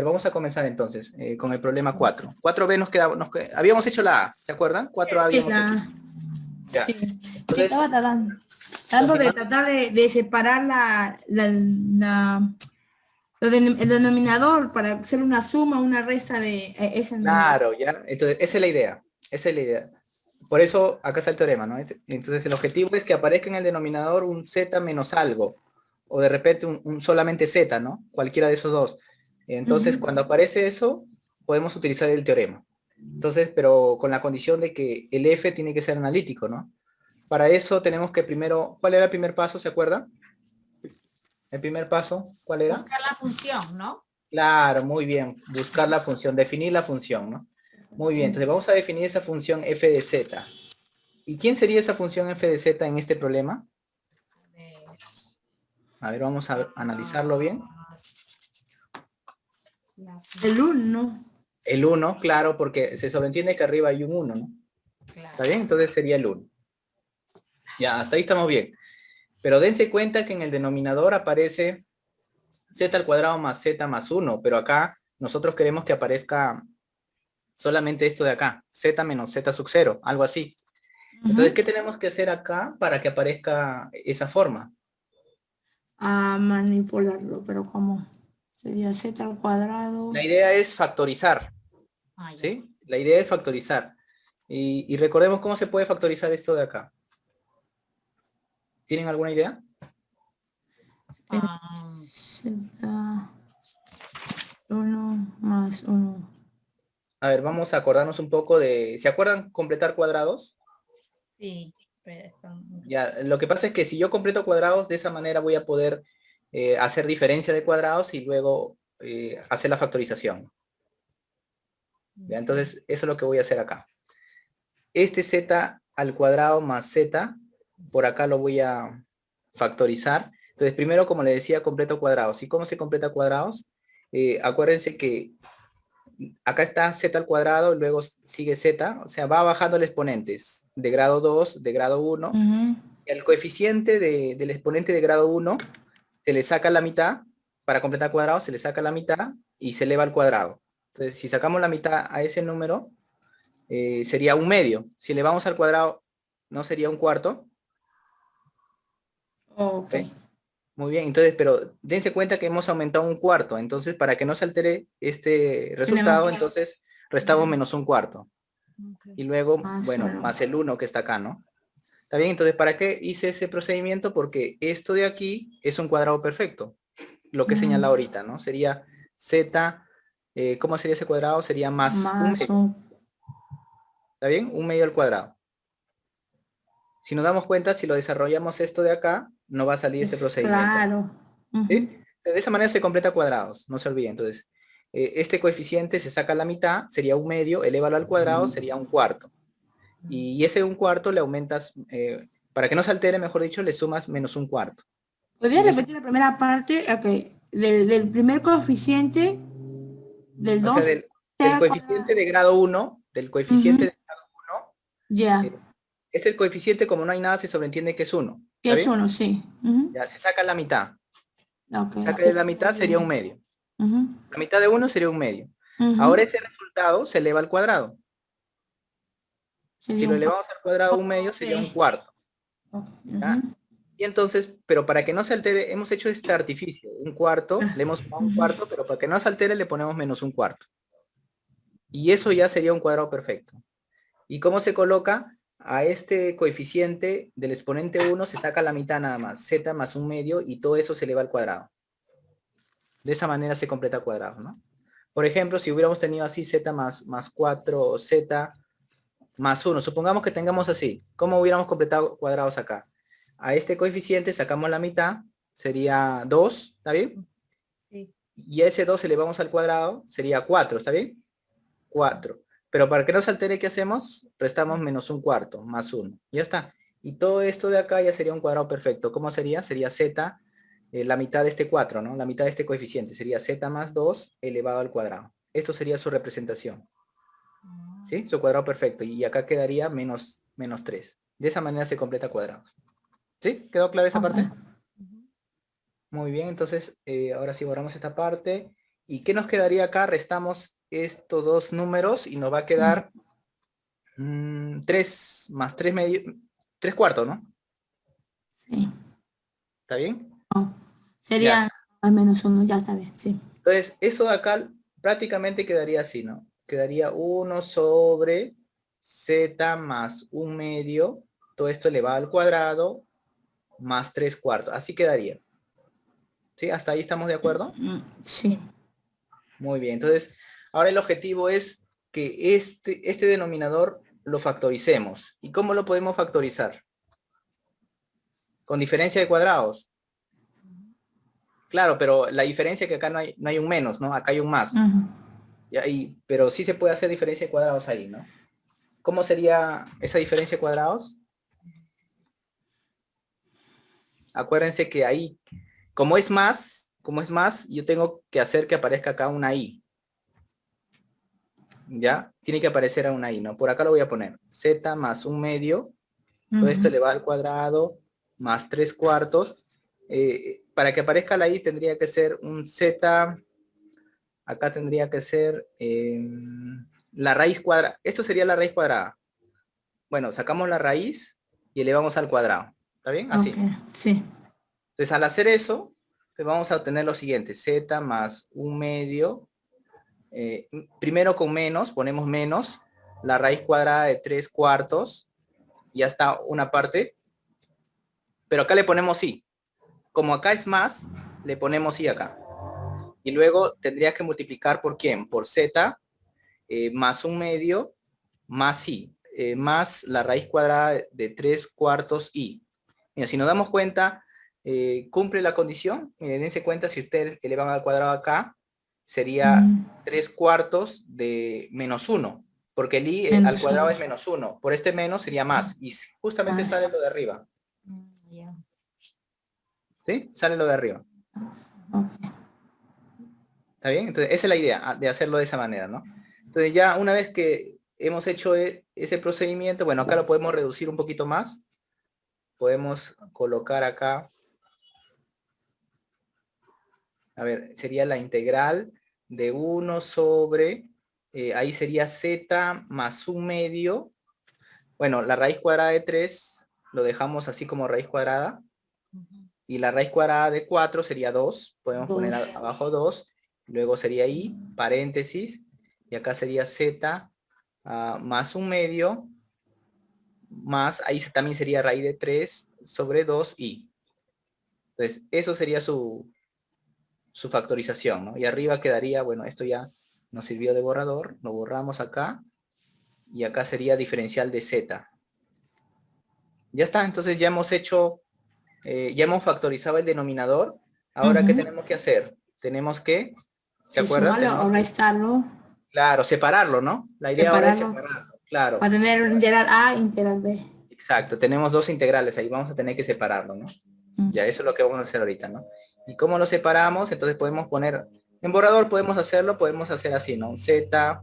ver, vamos a comenzar entonces con el problema 4. 4b nos quedaba, habíamos hecho la A, ¿se acuerdan? 4a habíamos hecho. Ya. Sí, Entonces, estaba tratando de tratar de separar el denominador para hacer una suma, una resta de ese denominador. claro, ya. Entonces, esa es la idea. Esa es la idea. Por eso acá está el teorema, ¿no? Entonces, el objetivo es que aparezca en el denominador un z menos algo, o de repente un solamente z, ¿no? Cualquiera de esos dos. Entonces, cuando aparece eso, podemos utilizar el teorema. Entonces, pero con la condición de que el f tiene que ser analítico, ¿no? Para eso tenemos que primero, ¿cuál era el primer paso? ¿Se acuerdan? El primer paso, ¿cuál era? Buscar la función, ¿no? Claro, muy bien. Buscar la función, definir la función, ¿no? Muy bien, entonces vamos a definir esa función f de z. ¿Y quién sería esa función f de z en este problema? A ver, vamos a analizarlo bien. El 1. El 1, claro, porque se sobreentiende que arriba hay un 1, ¿no? Claro. ¿Está bien? Entonces sería el 1. Ya, hasta ahí estamos bien. Pero dense cuenta que en el denominador aparece z al cuadrado más z más 1, pero acá nosotros queremos que aparezca solamente esto de acá, z menos z sub 0, algo así. Entonces, ¿qué tenemos que hacer acá para que aparezca esa forma? A manipularlo, pero ¿cómo? Sería z al cuadrado. La idea es factorizar, ¿sí? La idea es factorizar. Y recordemos cómo se puede factorizar esto de acá. ¿Tienen alguna idea? Z 1 más 1. A ver, vamos a acordarnos un poco de... ¿Se acuerdan completar cuadrados? Sí. Ya, lo que pasa es que si yo completo cuadrados, de esa manera voy a poder hacer diferencia de cuadrados y luego hacer la factorización. ¿Ya? Entonces, eso es lo que voy a hacer acá. Este z al cuadrado más z, por acá lo voy a factorizar. Entonces, primero, como le decía, completo cuadrados. ¿Y cómo se completa cuadrados? Acuérdense que acá está z al cuadrado, luego sigue z, o sea, va bajando el exponente de grado 2, de grado 1. El coeficiente del exponente de grado 1 se le saca la mitad, para completar cuadrado se le saca la mitad y se eleva al cuadrado. Entonces, si sacamos la mitad a ese número, sería un medio. Si elevamos al cuadrado, ¿no sería un cuarto? Ok. ¿Sí? Muy bien, entonces, pero dense cuenta que hemos aumentado un cuarto. Entonces, para que no se altere este resultado, entonces restamos menos un cuarto. Y luego, bueno, más el 1 que está acá, ¿no? ¿Está bien? Entonces, ¿para qué hice ese procedimiento? Porque esto de aquí es un cuadrado perfecto. Lo que he señalado ahorita, ¿no? Sería z, ¿cómo sería ese cuadrado? Sería más un medio. ¿Está bien? Un medio al cuadrado. Si nos damos cuenta, si lo desarrollamos esto de acá, no va a salir ese procedimiento. Claro. ¿Sí? De esa manera se completa cuadrados, no se olviden. Entonces, este coeficiente se saca la mitad, sería un medio, elévalo al cuadrado, sería un cuarto. Y ese un cuarto le aumentas, para que no se altere, mejor dicho, le sumas menos un cuarto. ¿Podría repetir la primera parte? Okay. Del primer coeficiente del 2. O sea, del coeficiente de grado 1, del coeficiente de grado 1, Ya. es el coeficiente, como no hay nada, se sobreentiende que es 1. Que es 1, sí. Ya, se saca la mitad. Okay, Saca de la mitad sería un medio. La mitad de 1 sería un medio. Ahora ese resultado se eleva al cuadrado. Si lo elevamos al cuadrado a un medio, sería un cuarto. ¿Ya? Y entonces, pero para que no se altere, hemos hecho este artificio. Un cuarto, le hemos sumado un cuarto, pero para que no se altere le ponemos menos un cuarto. Y eso ya sería un cuadrado perfecto. ¿Y cómo se coloca? A este coeficiente del exponente 1 se saca la mitad nada más, z más un medio, y todo eso se eleva al cuadrado. De esa manera se completa cuadrado, ¿no? Por ejemplo, si hubiéramos tenido así z más 4, z más 1, supongamos que tengamos así, ¿cómo hubiéramos completado cuadrados acá? A este coeficiente sacamos la mitad, sería 2, ¿está bien? Sí. Y a ese 2 elevamos al cuadrado, sería 4, ¿está bien? 4. Pero para que no se altere, ¿qué hacemos? Restamos menos un cuarto, más 1. Ya está. Y todo esto de acá ya sería un cuadrado perfecto. ¿Cómo sería? Sería z, la mitad de este 4, ¿no? La mitad de este coeficiente. Sería z más 2 elevado al cuadrado. Esto sería su representación. ¿Sí? Su cuadrado perfecto. Y acá quedaría menos 3. De esa manera se completa cuadrados. ¿Sí? ¿Quedó clara esa parte? Muy bien, entonces ahora sí borramos esta parte. ¿Y qué nos quedaría acá? Restamos estos dos números y nos va a quedar 3 más 3 medio, 3 cuartos, ¿no? Sí. ¿Está bien? Sería al menos uno, ya está bien, sí. Entonces, eso de acá prácticamente quedaría así, ¿no? Quedaría 1 sobre z más 1 medio, todo esto elevado al cuadrado, más 3 cuartos. Así quedaría. ¿Sí? ¿Hasta ahí estamos de acuerdo? Sí. Muy bien. Entonces, ahora el objetivo es que este denominador lo factoricemos. ¿Y cómo lo podemos factorizar? Con diferencia de cuadrados. Claro, pero la diferencia es que acá no hay un menos, ¿no? Acá hay un más. Pero sí se puede hacer diferencia de cuadrados ahí, ¿no? ¿Cómo sería esa diferencia de cuadrados? Acuérdense que ahí, como es más, yo tengo que hacer que aparezca acá una i. ¿Ya? Tiene que aparecer a una i, ¿no? Por acá lo voy a poner. Z más 1 medio. Todo esto elevado al cuadrado, más 3 cuartos. Para que aparezca la i tendría que ser un z. Acá tendría que ser la raíz cuadrada. Esto sería la raíz cuadrada. Bueno, sacamos la raíz y elevamos al cuadrado. ¿Está bien? Así. Okay. Sí. Entonces, al hacer eso, pues vamos a obtener lo siguiente. Z más 1 medio. Primero con menos, ponemos menos. La raíz cuadrada de 3 cuartos. Ya está una parte. Pero acá le ponemos i. Como acá es más, le ponemos i acá. Y luego tendría que multiplicar por quién? Por z más 1 medio más i. Más la raíz cuadrada de 3 cuartos i. Mira, si nos damos cuenta, cumple la condición. Miren, dense cuenta, si ustedes elevan al cuadrado acá, sería 3 cuartos de menos 1. Porque el i al cuadrado es menos 1. Por este menos sería más. Y justamente sale lo de arriba. ¿Sí? Sale lo de arriba. Okay. ¿Está bien? Entonces, esa es la idea, de hacerlo de esa manera, ¿no? Entonces, ya una vez que hemos hecho ese procedimiento, bueno, acá lo podemos reducir un poquito más. Podemos colocar acá, a ver, sería la integral de 1 sobre, ahí sería z más 1 medio. Bueno, la raíz cuadrada de 3 lo dejamos así como raíz cuadrada. Y la raíz cuadrada de 4 sería 2. Podemos poner abajo 2. Luego sería i, paréntesis. Y acá sería z más 1 medio. Más, ahí también sería raíz de 3 sobre 2i. Entonces, eso sería su factorización, ¿no? Y arriba quedaría, bueno, esto ya nos sirvió de borrador. Lo borramos acá. Y acá sería diferencial de z. Ya está, entonces ya hemos hecho, ya hemos factorizado el denominador. Ahora, ¿qué tenemos que hacer? Tenemos que, ¿se acuerdan? Sumarlo o restarlo. Claro, separarlo, ¿no? La idea ahora es separarlo, claro. Para tener integral A, integral B. Exacto, tenemos dos integrales ahí, vamos a tener que separarlo, ¿no? Ya, eso es lo que vamos a hacer ahorita, ¿no? ¿Y cómo lo separamos? Entonces podemos poner, en borrador podemos hacer así, ¿no? Z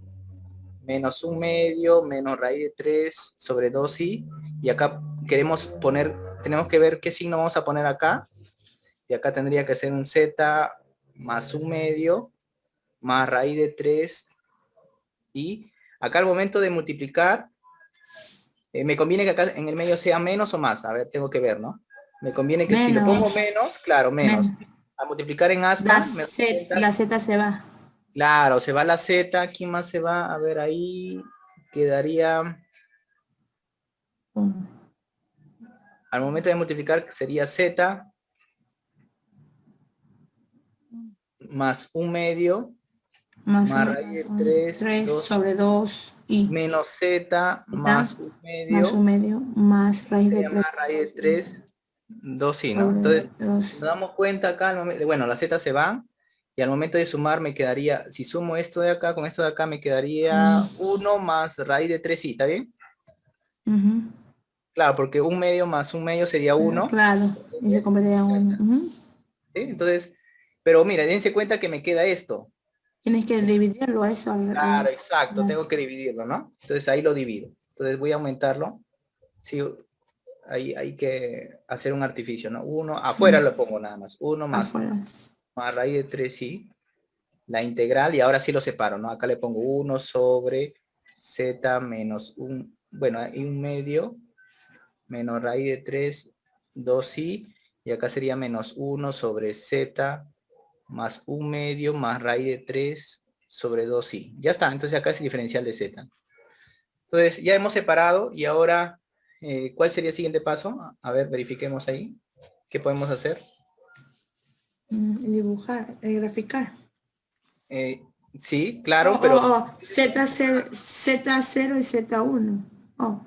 menos 1 medio menos raíz de 3 sobre 2i. Y acá queremos poner, tenemos que ver qué signo vamos a poner acá. Y acá tendría que ser un z más 1 medio más raíz de 3. Y acá al momento de multiplicar, me conviene que acá en el medio sea menos o más. A ver, tengo que ver, ¿no? Me conviene que si lo pongo menos, claro, menos. A multiplicar en aspa, la z se va. Claro, se va la z. ¿Quién más se va? A ver, ahí quedaría... Al momento de multiplicar sería z más 1 medio más raíz de 3 sobre 2 y menos z más 1 medio más raíz de 3 más raíz de 3 2i, ¿no? Entonces nos damos cuenta acá, bueno, las z se van y al momento de sumar me quedaría, si sumo esto de acá con esto de acá, me quedaría 1 más raíz de 3i, ¿está bien? Claro, porque 1 medio más 1 medio sería 1. Claro, y se convertiría en 1. ¿Sí? Entonces, pero mira, dense cuenta que me queda esto. Tienes que dividirlo a eso. Claro, exacto, tengo que dividirlo, ¿no? Entonces ahí lo divido. Entonces voy a aumentarlo. Sí, ahí hay que hacer un artificio, ¿no? 1, afuera lo pongo nada más. 1 más raíz de 3i. la integral, y ahora sí lo separo, ¿no? Acá le pongo 1 sobre z menos 1, bueno, y 1/2 menos raíz de 3, 2i, y acá sería menos 1 sobre z más 1/2 más raíz de 3 sobre 2i. Ya está, entonces acá es el diferencial de z. Entonces ya hemos separado, y ahora, ¿cuál sería el siguiente paso? A ver, verifiquemos ahí. ¿Qué podemos hacer? Dibujar, graficar. Eh, sí, claro, pero Z0 y Z1. Oh,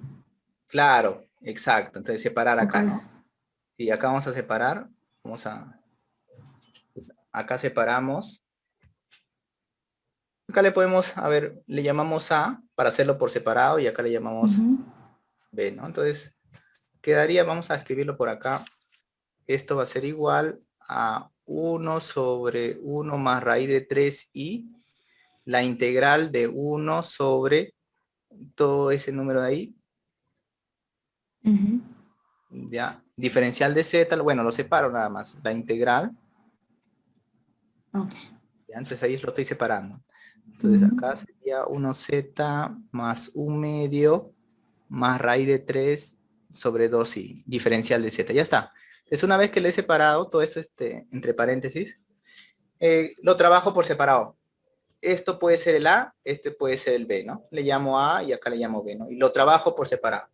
claro, exacto. Entonces separar ok. acá, ¿no? Y acá vamos a separar. Vamos a... pues, acá separamos. Acá le podemos, a ver, le llamamos A para hacerlo por separado, y acá le llamamos Ujú. B, ¿no? Entonces quedaría, vamos a escribirlo por acá. Esto va a ser igual a 1 sobre 1 más raíz de 3i, la integral de 1 sobre todo ese número de ahí, Ujú. ya, diferencial de z, bueno, lo separo nada más, la integral, Ok. ya, entonces ahí lo estoy separando. Entonces Ujú. acá sería 1z más 1/2 más raíz de 3 sobre 2i, diferencial de z, ya está. Es una vez que le he separado todo esto, entre paréntesis, lo trabajo por separado. Esto puede ser el A, este puede ser el B, ¿no? Le llamo A y acá le llamo B, ¿no? Y lo trabajo por separado.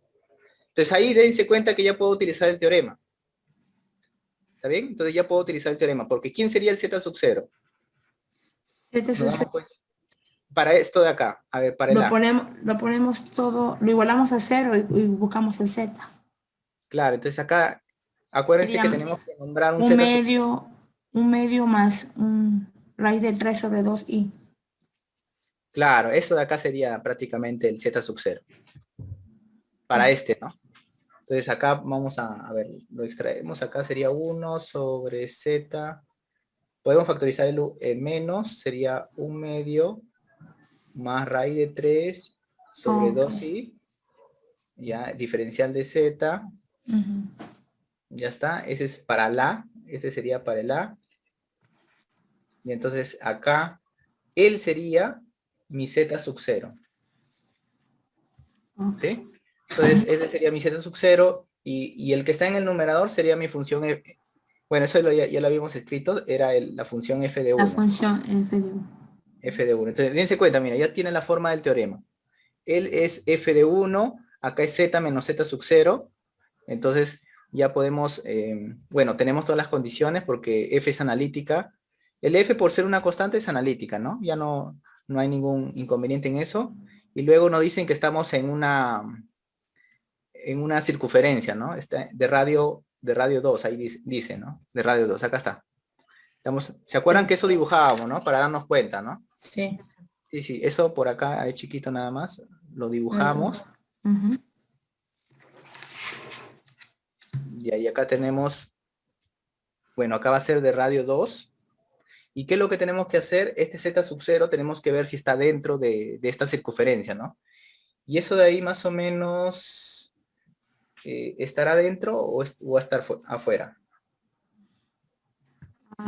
Entonces ahí dense cuenta que ya puedo utilizar el teorema. ¿Está bien? Entonces ya puedo utilizar el teorema, porque ¿quién sería el z sub 0? Z Nos sub damos cero. cuenta. Para esto de acá, a ver, para el A. Lo ponemos todo, lo igualamos a cero y buscamos el Z. Claro, entonces acá, acuérdense Sería que tenemos que nombrar un un z sub... medio, un medio más un raíz de 3 sobre 2i. Claro, eso de acá sería prácticamente el z sub 0. Para este, ¿no? Entonces acá vamos a ver, lo extraemos. Acá sería 1 sobre z. Podemos factorizar el menos, sería 1/2 más raíz de 3 sobre Ok. 2i, ya, diferencial de z, Ujú. ya está, ese es para la, ese sería para el a, y entonces acá, él sería mi z sub 0, Ok. ¿sí? Entonces, ese sería mi z sub 0, y el que está en el numerador sería mi función f. Bueno, eso ya lo habíamos escrito, era la función f de La 1, función f de 1. f de 1. Entonces, dense cuenta, mira, ya tiene la forma del teorema. Él es f de 1, acá es z menos z sub 0, entonces ya podemos, bueno, tenemos todas las condiciones porque f es analítica. El f, por ser una constante, es analítica, ¿no? Ya no hay ningún inconveniente en eso. Y luego nos dicen que estamos en una circunferencia, ¿no? De radio 2, ahí dice, ¿no? De radio 2, acá está. ¿Se acuerdan Sí. que eso dibujábamos, ¿no? Para darnos cuenta, ¿no? Sí. Sí, sí, eso por acá, ahí chiquito nada más, lo dibujamos. Ujú. Y ahí acá tenemos, bueno, acá va a ser de radio 2. ¿Y qué es lo que tenemos que hacer? Este z sub 0 tenemos que ver si está dentro de esta circunferencia, ¿no? Y eso de ahí más o menos estará dentro o va a estar afuera.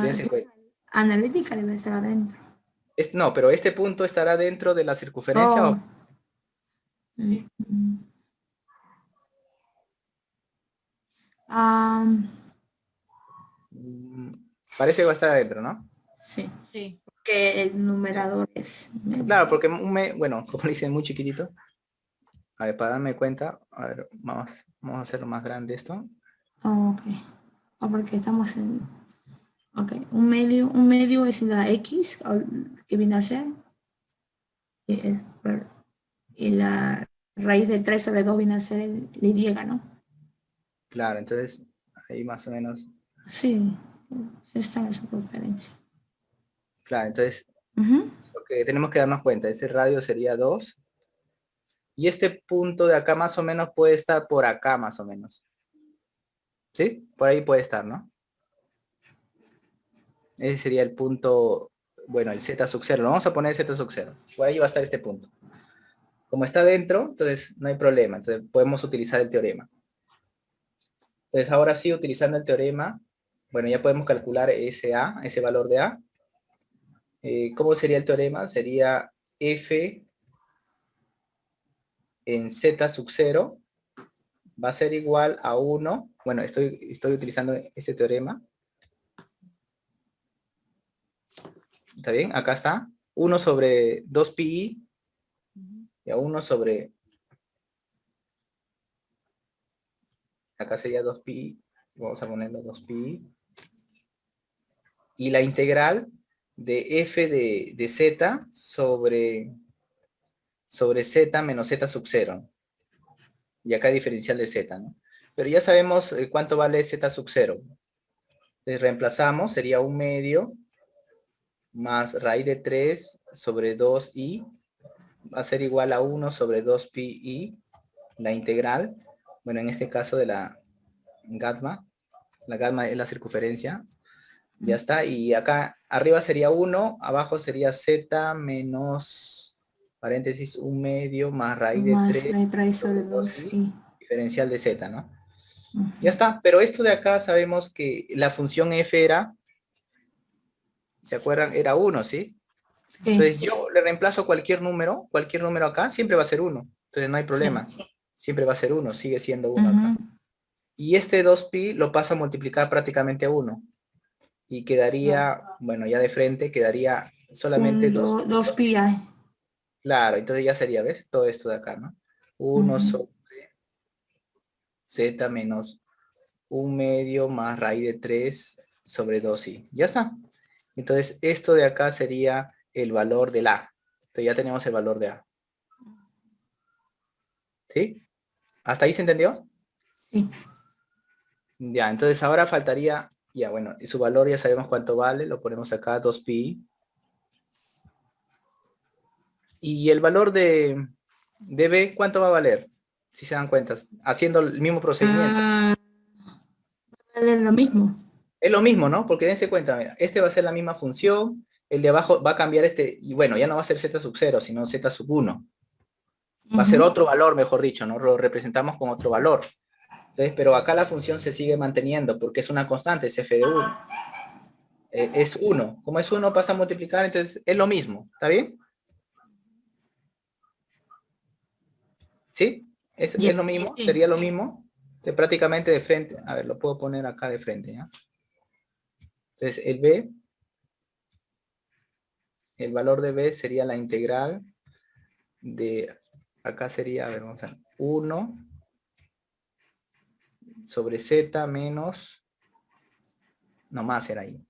Dense cuenta. Analítica debe ser adentro. No, pero este punto estará dentro de la circunferencia Oh. o... Mm, mm. Am, Parece que va a estar adentro, ¿no? sí, Sí. que el numerador es menos. Claro, porque bueno, como le dicen, muy chiquitito. A ver, para darme cuenta, a ver, vamos a hacerlo más grande esto. Oh, ok. Oh, porque estamos en... Ok, un medio es la X, que viene a ser, y, y la raíz de 3 sobre 2 viene a ser el Y, ¿no? Claro, entonces ahí más o menos. Sí, sí está en su preferencia. Claro, entonces Ujú. lo que tenemos que darnos cuenta, ese radio sería 2. Y este punto de acá más o menos puede estar por acá más o menos. ¿Sí? Por ahí puede estar, ¿no? Ese sería el punto, bueno, el z sub 0. Lo vamos a poner z sub 0. Por ahí va a estar este punto. Como está dentro, entonces no hay problema. Entonces podemos utilizar el teorema. Entonces ahora sí, utilizando el teorema, bueno, ya podemos calcular ese valor de A. ¿Cómo sería el teorema? Sería F en Z sub 0 va a ser igual a 1. Bueno, estoy utilizando este teorema. ¿Está bien? Acá está. 1 sobre 2pi y a 1 sobre... Acá sería 2pi. Vamos a ponerlo 2pi. Y la integral de f de z sobre z menos z sub 0. Y acá diferencial de z, ¿no? Pero ya sabemos cuánto vale z sub 0. Entonces reemplazamos, sería 1 medio más raíz de 3 sobre 2i. Va a ser igual a 1 sobre 2pi. La integral, bueno, en este caso de la gamma. La gamma es la circunferencia. Ya está, y acá arriba sería 1, abajo sería z menos, paréntesis, 1 medio más raíz de Más 3 raíz sobre sobre 2, 2i, diferencial de z, ¿no? Ujú. Ya está, pero esto de acá sabemos que la función f era, ¿se acuerdan? Era 1, ¿sí? Sí. Entonces yo le reemplazo cualquier número acá, siempre va a ser 1. Entonces no hay problema, siempre va a ser 1, sigue siendo 1 acá. Ujú. Y este 2pi lo paso a multiplicar prácticamente a 1. Y quedaría, bueno, ya de frente quedaría solamente 2. 2 pi hay. Claro, entonces ya sería, ¿ves? Todo esto de acá, ¿no? 1 Ujú. sobre z menos 1 medio más raíz de 3 sobre 2i. Ya está. Entonces esto de acá sería el valor del a. Entonces ya tenemos el valor de a. ¿Sí? ¿Hasta ahí se entendió? Sí. Ya, entonces ahora faltaría, ya bueno, su valor ya sabemos cuánto vale, lo ponemos acá, 2pi. Y el valor de b, ¿cuánto va a valer? Si se dan cuenta, haciendo el mismo procedimiento. Es lo mismo. Es lo mismo, ¿no? Porque dense cuenta, mira, este va a ser la misma función, el de abajo va a cambiar este, y bueno, ya no va a ser z sub 0, sino z sub 1. Va a ser otro valor, mejor dicho, ¿no? Lo representamos con otro valor. Entonces, pero acá la función se sigue manteniendo, porque es una constante, es f de 1. Es 1. Como es 1, pasa a multiplicar, entonces es lo mismo. ¿Está bien? ¿Sí? Es lo mismo, Sí. sería lo mismo. De prácticamente de frente. A ver, lo puedo poner acá de frente, ¿ya? Entonces, el b, el valor de b sería la integral de, acá sería, a ver, vamos a ver, 1 sobre z menos, no más era ahí.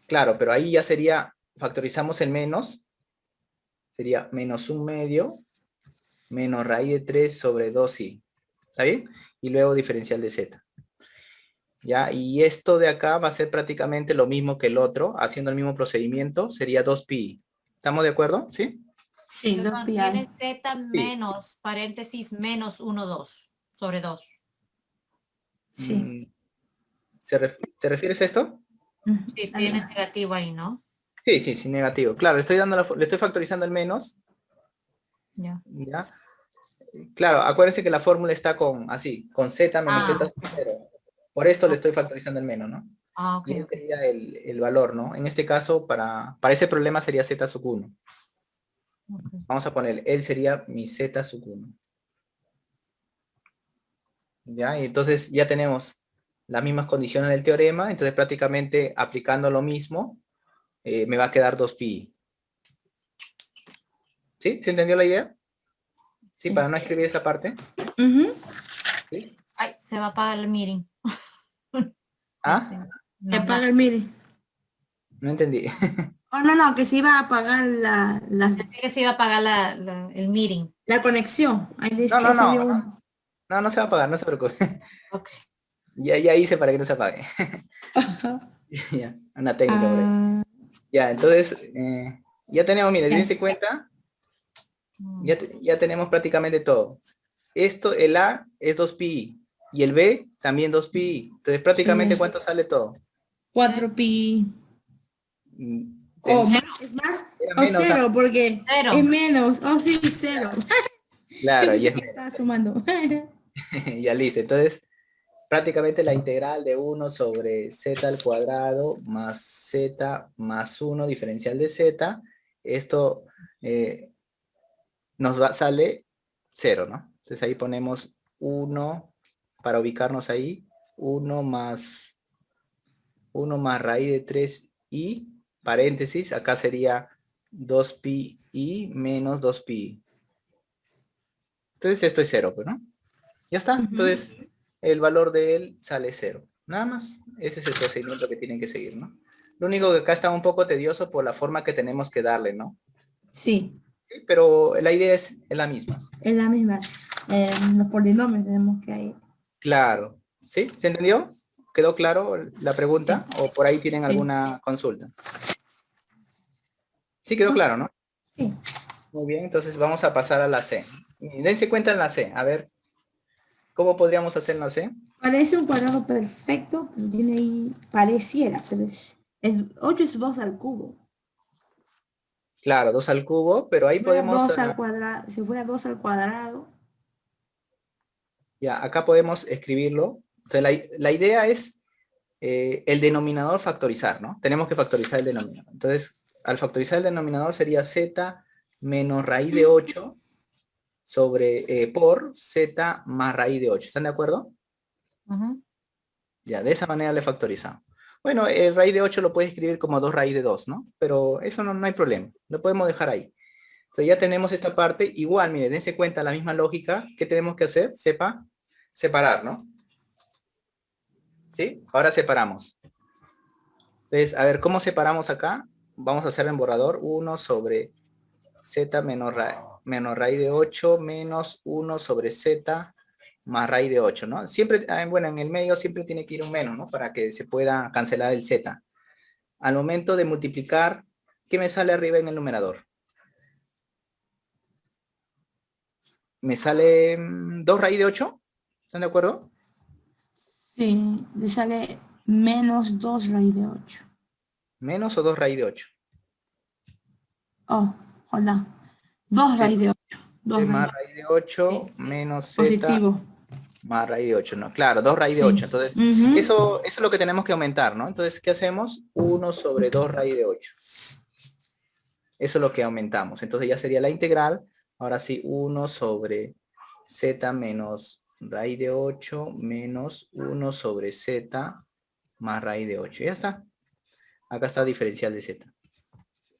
Claro, pero ahí ya sería, factorizamos el menos, sería menos 1 medio, menos raíz de 3 sobre 2i. ¿Está bien? Y luego diferencial de z. ¿Ya? Y esto de acá va a ser prácticamente lo mismo que el otro, haciendo el mismo procedimiento, sería 2pi. ¿Estamos de acuerdo? ¿Sí? Sí, Perdón, 2 pi hay. tiene z menos, paréntesis, menos 1, 2, sobre 2. Sí. Mm, ¿Te refieres a esto? Ujú. Sí, tiene negativo ahí, ¿no? Sí, sí, sí, negativo. Claro, le estoy factorizando el menos. Ya. ¿Ya? Claro, acuérdense que la fórmula está con, así, con z menos z Ah, sub 0. Por esto le estoy factorizando el menos, ¿no? ok, Y ese ok. sería el valor, ¿no? En este caso, para ese problema sería z sub 1. Ok. Vamos a poner, él sería mi z sub 1. ¿Ya? Y entonces ya tenemos las mismas condiciones del teorema, entonces prácticamente aplicando lo mismo, me va a quedar 2pi. ¿Sí? ¿Se entendió la idea? ¿Sí? Sí. Para no escribir esa parte. Ujú. ¿Sí? Ay, se va a apagar el meeting. ¿Ah? Se No, apaga el mire. No entendí. Oh, no, que se iba a apagar pensé que se iba a apagar el meeting. la conexión. Ahí No, dice, no, no. salió un... No se va a apagar, no se preocupe. Ok. Ya hice para que no se apague. Ya, una técnica por ahí. Ah, Ya, entonces, ya tenemos, mire, ya. dense cuenta, ya tenemos prácticamente todo. Esto, el A es 2pi y el B también 2pi. Entonces, prácticamente, ¿cuánto sale todo? 4 pi. O Ten- más, es más, era o menos, cero, porque Cero. es menos. Oh, sí, cero. Yo claro, y pensé es que estaba sumando. ya listo. Entonces, prácticamente la integral de 1 sobre z al cuadrado más z más 1 diferencial de z. Esto sale 0, ¿no? Entonces ahí ponemos 1 para ubicarnos ahí. 1 más raíz de 3i, paréntesis, acá sería 2pi i menos 2pi. Entonces esto es 0, pues, ¿no? Ya está. Entonces el valor de él sale 0. Nada más. Ese es el procedimiento que tienen que seguir, ¿no? Lo único que acá está un poco tedioso por la forma que tenemos que darle, ¿no? Sí, Sí, pero la idea es la misma. es la misma. Los polinomios tenemos que ir. Claro. ¿Sí? ¿Se entendió? ¿Quedó claro la pregunta? ¿O por ahí tienen Sí. alguna consulta? Sí quedó claro, ¿no? Sí. Muy bien, entonces vamos a pasar a la C. Y dense cuenta en la C. A ver, ¿cómo podríamos hacer en la C? Parece un cuadrado perfecto, pero tiene ahí, pareciera, pero es 8 es 2 al cubo. Claro, 2 al cubo, pero ahí Si fuera podemos... 2 al cuadrado, si fuera 2 al cuadrado, Ya, acá podemos escribirlo. Entonces, la idea es el denominador factorizar, ¿no? Tenemos que factorizar el denominador. Entonces, al factorizar el denominador sería z menos raíz de 8 sobre por z más raíz de 8. ¿Están de acuerdo? Ya, de esa manera le factorizamos. Bueno, el raíz de 8 lo puedes escribir como 2 raíz de 2, ¿no? Pero eso no hay problema. Lo podemos dejar ahí. Entonces ya tenemos esta parte. Igual, miren, dense cuenta la misma lógica. ¿Qué tenemos que hacer? Separar, ¿no? ¿Sí? Ahora separamos. Entonces, a ver, ¿cómo separamos acá? Vamos a hacer en borrador 1 sobre z menos raíz de 8 menos 1 sobre z más raíz de 8, ¿no? Siempre, bueno, en el medio siempre tiene que ir un menos, ¿no? Para que se pueda cancelar el z. Al momento de multiplicar, ¿qué me sale arriba en el numerador? Me sale 2 raíz de 8. ¿Están de acuerdo? sí, le sale menos 2 raíz de 8. ¿Menos o 2 raíz de 8? Oh, hola. 2 raíz de 8. 2 Es raíz más raíz de 8 sí. menos z Positivo. más raíz de 8, ¿no? Claro, 2 raíz de Sí. 8. Entonces, eso es lo que tenemos que aumentar, ¿no? Entonces, ¿qué hacemos? 1 sobre 2 raíz de 8. Eso es lo que aumentamos. Entonces ya sería la integral. Ahora sí, 1 sobre z menos raíz de 8 menos 1 sobre z más raíz de 8. Ya está. Acá está diferencial de z.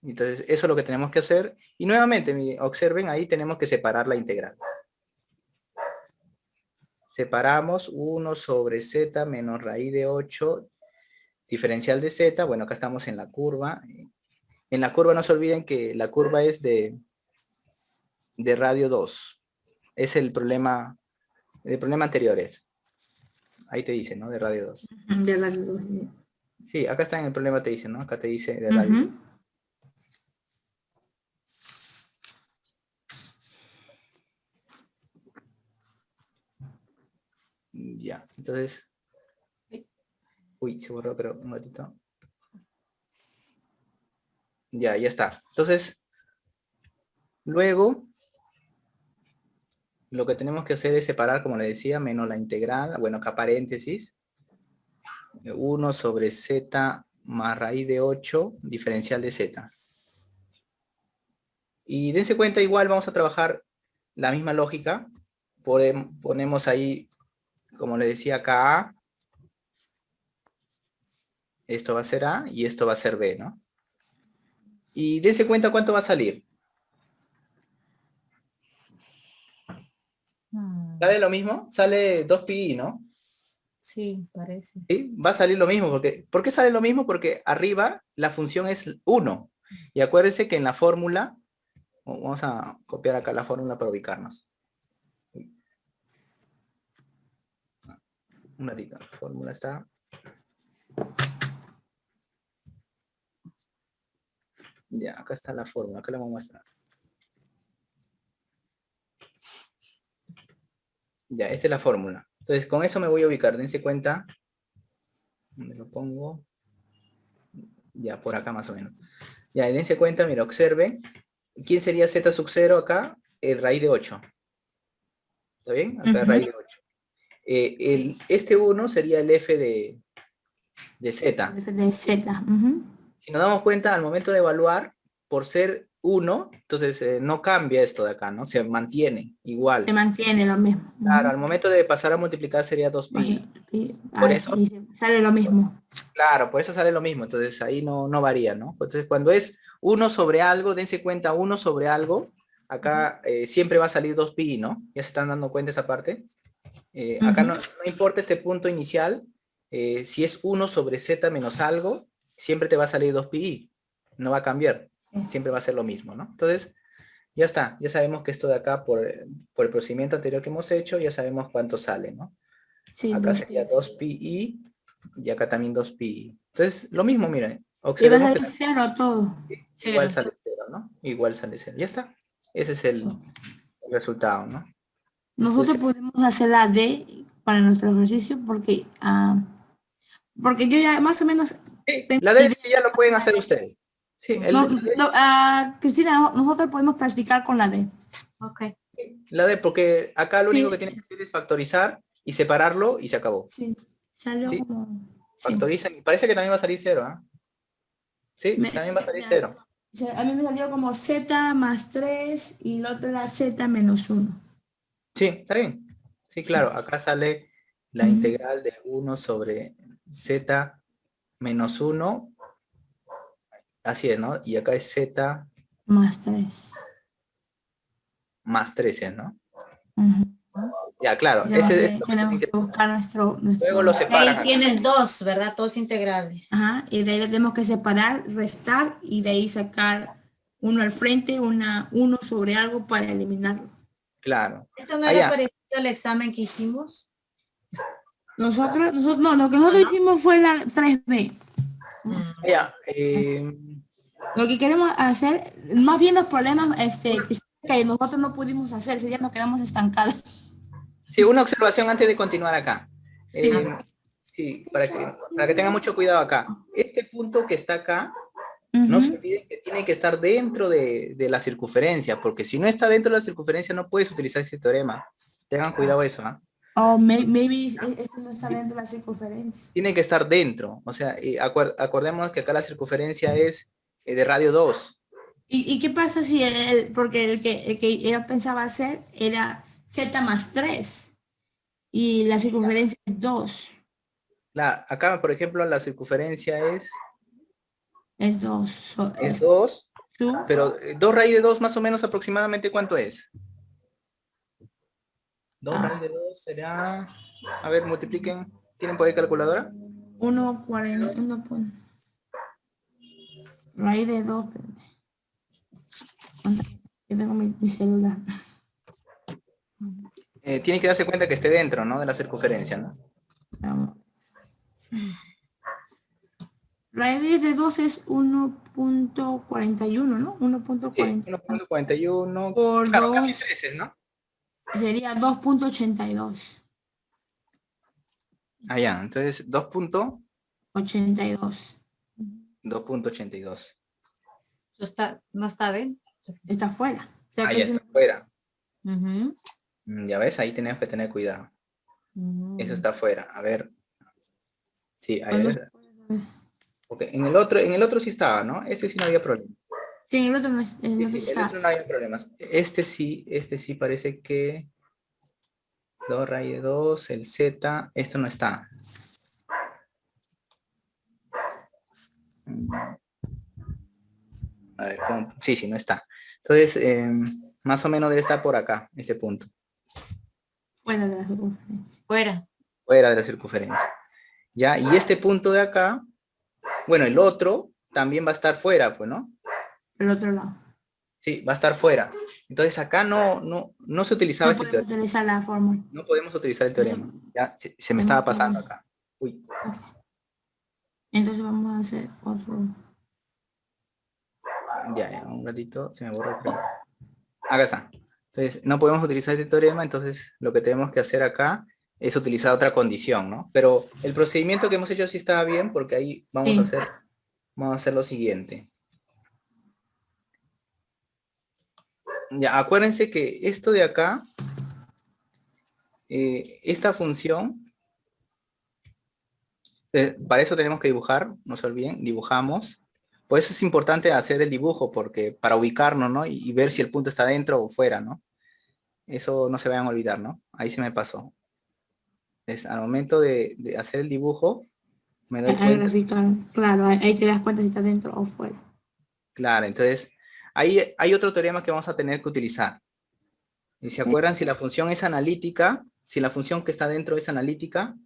Entonces, eso es lo que tenemos que hacer. Y nuevamente, observen, ahí tenemos que separar la integral. Separamos 1 sobre z menos raíz de 8, diferencial de z. Bueno, acá estamos en la curva. En la curva no se olviden que la curva es de radio 2. Es el problema anterior es. Ahí te dice, ¿no? De radio 2. De radio 2. Sí. Sí, acá está en el problema te dice, ¿no? Acá te dice de radio 2. Ya, entonces... Uy, se borró, pero un ratito. Ya está. Entonces, luego, lo que tenemos que hacer es separar, como le decía, menos la integral, bueno, acá paréntesis, 1 sobre z más raíz de 8, diferencial de z. Y dense cuenta, igual vamos a trabajar la misma lógica. Ponemos ahí, como le decía acá, A. Esto va a ser A y esto va a ser B, ¿no? Y dense cuenta cuánto va a salir. ¿Sale lo mismo? Sale 2pi, ¿no? Sí, parece. ¿Sí? Va a salir lo mismo. ¿Por qué sale lo mismo? Porque arriba la función es 1. Y acuérdense que en la fórmula, vamos a copiar acá la fórmula para ubicarnos. Un ratito, la fórmula está... Ya, acá está la fórmula, acá la vamos a mostrar. Ya, esta es la fórmula. Entonces, con eso me voy a ubicar. Dense cuenta. ¿Dónde lo pongo? Ya, por acá más o menos. Ya, y dense cuenta, mira, observen. ¿Quién sería z sub 0 acá? El raíz de 8. ¿Está bien? Acá raíz de 8. Este 1 sería el f de z. De Z. Ujú. Si nos damos cuenta, al momento de evaluar, por ser 1, entonces no cambia esto de acá, ¿no? Se mantiene igual. Se mantiene lo mismo. Claro, Ujú. al momento de pasar a multiplicar sería 2pi. Por eso, Y sale lo mismo. claro, por eso sale lo mismo. Entonces ahí no varía, ¿no? Entonces cuando es 1 sobre algo, dense cuenta, 1 sobre algo, acá siempre va a salir 2pi, ¿no? ¿Ya se están dando cuenta esa parte? Acá no importa este punto inicial, si es 1 sobre z menos algo, siempre te va a salir 2pi, no va a cambiar, siempre va a ser lo mismo, ¿no? Entonces, ya está, ya sabemos que esto de acá, por el procedimiento anterior que hemos hecho, ya sabemos cuánto sale, ¿no? Sí, Acá 2pi. sería 2pi y acá también 2pi. Entonces, lo mismo, miren, Y va a observemos que salir cero todo. igual Cero. sale 0, ¿no? Igual sale 0, ya está. Ese es el resultado, ¿no? Nosotros podemos hacer la D para nuestro ejercicio porque yo ya más o menos Sí, tengo la D idea. sí ya lo pueden hacer ustedes. Sí, Cristina, nosotros podemos practicar con la D. Ok. la D, porque acá lo único Sí. que tienes que hacer es factorizar y separarlo y se acabó. Sí, salió ¿Sí? como... Sí. Factorizan y parece que también va a salir 0, ¿ah? Sí, también va a salir 0. A mí me salió como Z más 3 y la otra era Z menos 1. Sí, está bien. Sí, Sí. claro, acá sale la integral de 1 sobre z menos 1. Así es, ¿no? Y acá es z Más 3. más 13, ¿no? Ya, claro. Tenemos Ese es que, lo que tienen tenemos que... que buscar nuestro... Luego lo separan Ahí acá. tienes dos, ¿verdad? Dos integrales. Ajá, y de ahí le tenemos que separar, restar y de ahí sacar uno al frente, uno sobre algo para eliminarlo. Claro. ¿Esto no era Allá. parecido al examen que hicimos? Nosotros, no, lo que nosotros hicimos fue la 3B. Allá. Lo que queremos hacer, más bien los problemas que nosotros no pudimos hacer, si ya nos quedamos estancados. Sí, una observación antes de continuar acá. Sí. Sí, para que tengan mucho cuidado acá. Este punto que está acá, no se olviden que tiene que estar dentro de la circunferencia, porque si no está dentro de la circunferencia no puedes utilizar este teorema. Tengan cuidado eso, ¿ah? O maybe esto no está dentro de la circunferencia. Tiene que estar dentro. O sea, acordémonos que acá la circunferencia es de radio 2. ¿Y qué pasa si porque el que ella pensaba hacer era Z más 3 y la circunferencia es 2? Acá, por ejemplo, la circunferencia Es 2. es 2, Tú. pero 2 raíz de 2 más o menos aproximadamente, ¿cuánto es? 2 raíz de 2 será... A ver, multipliquen. ¿Tienen por ahí calculadora? 1,40. Raíz de 2. Yo tengo mi celular. Tiene que darse cuenta que esté dentro, ¿no? De la circunferencia, ¿no? Vamos. Raíz de 2 es 1,41, ¿no? 1,40. 1.41. Por Claro, 2 casi 13, ¿no? sería 2,82. Ah, ya. Entonces, 82. 2.82. No está bien. Está fuera. O sea Ah, que ya es está fuera. Ujú. Ya ves, ahí tenemos que tener cuidado. Eso está fuera. A ver. Sí, ahí ves. Okay. En el otro sí estaba, ¿no? Este sí no había problema. Sí, en el otro no Sí, el está. otro no había problemas. Este sí parece que 2 raíz de 2, el Z, esto no está. A ver, ¿cómo? Sí, no está. Entonces, más o menos debe estar por acá, ese punto. Fuera de la circunferencia. Fuera. Fuera de la circunferencia. Ya, y este punto de acá, bueno, el otro también va a estar fuera, pues, ¿no? El otro lado. Sí, va a estar fuera. Entonces acá no se utilizaba No este podemos teorema. utilizar la fórmula. No podemos utilizar el teorema. Ya, se me estaba pasando acá. Uy. Entonces vamos a hacer otro. Ya, un ratito, se me borró el teorema. Acá está. Entonces, no podemos utilizar este teorema, entonces lo que tenemos que hacer acá es utilizar otra condición, ¿no? Pero el procedimiento que hemos hecho sí estaba bien, porque ahí vamos a hacer lo siguiente. Ya, acuérdense que esto de acá esta función, para eso tenemos que dibujar, no se olviden, dibujamos. Por eso es importante hacer el dibujo, porque para ubicarnos, ¿no? Y ver si el punto está dentro o fuera, ¿no? Eso no se vayan a olvidar, ¿no? Ahí se me pasó. Es al momento de hacer el dibujo, me doy Al cuenta. graficar, claro, ahí te das cuenta si está dentro o fuera. Claro, entonces, ahí hay otro teorema que vamos a tener que utilizar. Y se acuerdan, si la función es analítica, si la función que está dentro es analítica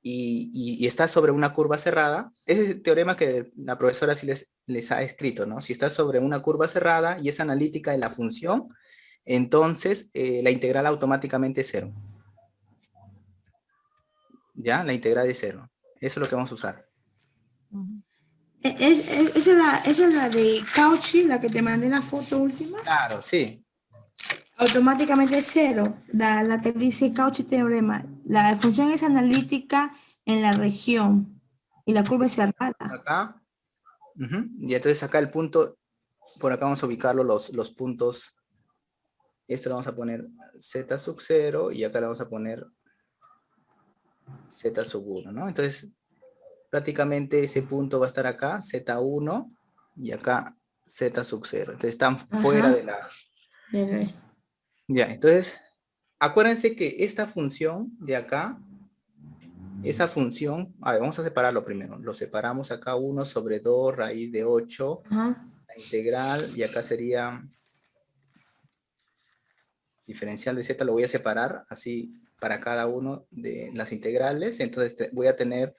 y está sobre una curva cerrada, ese es el teorema que la profesora sí les ha escrito, ¿no? Si está sobre una curva cerrada y es analítica de la función, entonces la integral automáticamente es 0. ¿Ya? La integral es 0. Eso es lo que vamos a usar. Esa es la de Cauchy, la que te mandé en la foto última. Claro, sí. Automáticamente es 0. La que dice Cauchy teorema. La función es analítica en la región y la curva es cerrada. Acá. Y entonces acá el punto, por acá vamos a ubicarlo los puntos. Esto lo vamos a poner z sub 0 y acá le vamos a poner z sub 1, ¿no? Entonces, prácticamente ese punto va a estar acá, z1, y acá z sub 0. Entonces están fuera de la... Ya, entonces, acuérdense que esta función de acá, esa función, a ver, vamos a separarlo primero. Lo separamos acá 1 sobre 2 raíz de 8, Ajá. la integral, y acá sería diferencial de z, lo voy a separar así para cada uno de las integrales. Entonces voy a tener,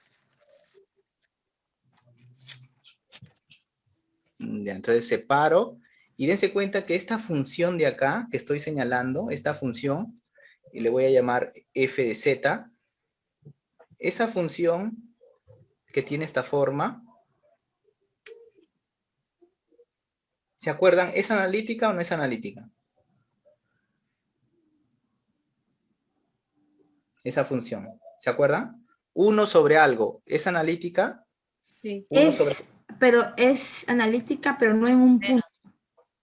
ya, entonces separo y dense cuenta que esta función de acá que estoy señalando, esta función, y le voy a llamar f de z, esa función que tiene esta forma, ¿se acuerdan? ¿Es analítica o no es analítica? Esa función, ¿se acuerdan? 1 sobre algo, ¿es analítica? Sí. 1 sobre... Pero es analítica, pero no en un punto.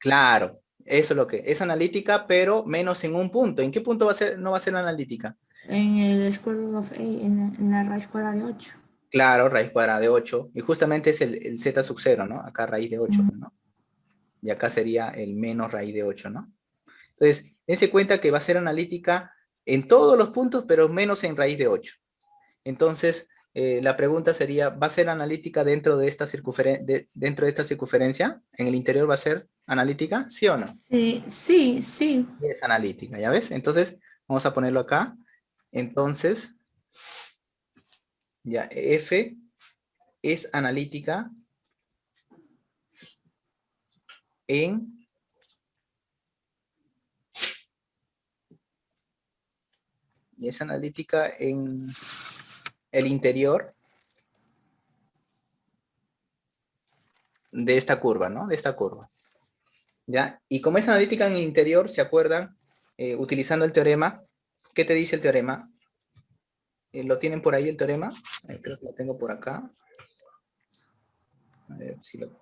Claro, eso es lo que es analítica, pero menos en un punto. ¿En qué punto va a ser, no va a ser analítica? En el square root of a, en la raíz cuadrada de 8. Claro, raíz cuadrada de 8. Y justamente es el z sub 0, ¿no? Acá raíz de 8, ¿no? Y acá sería el menos raíz de 8, ¿no? Entonces, dense cuenta que va a ser analítica en todos los puntos, pero menos en raíz de 8. Entonces, la pregunta sería, ¿va a ser analítica dentro de esta circunferencia? ¿En el interior va a ser analítica? ¿Sí o no? Sí. Es analítica, ¿ya ves? Entonces, vamos a ponerlo acá. Entonces, ya, F es analítica en el interior de esta curva, ¿no? De esta curva. ¿Ya? Y como es analítica en el interior, ¿se acuerdan? Utilizando el teorema, ¿qué te dice el teorema? ¿Lo tienen por ahí el teorema? Creo que lo tengo por acá. A ver si lo...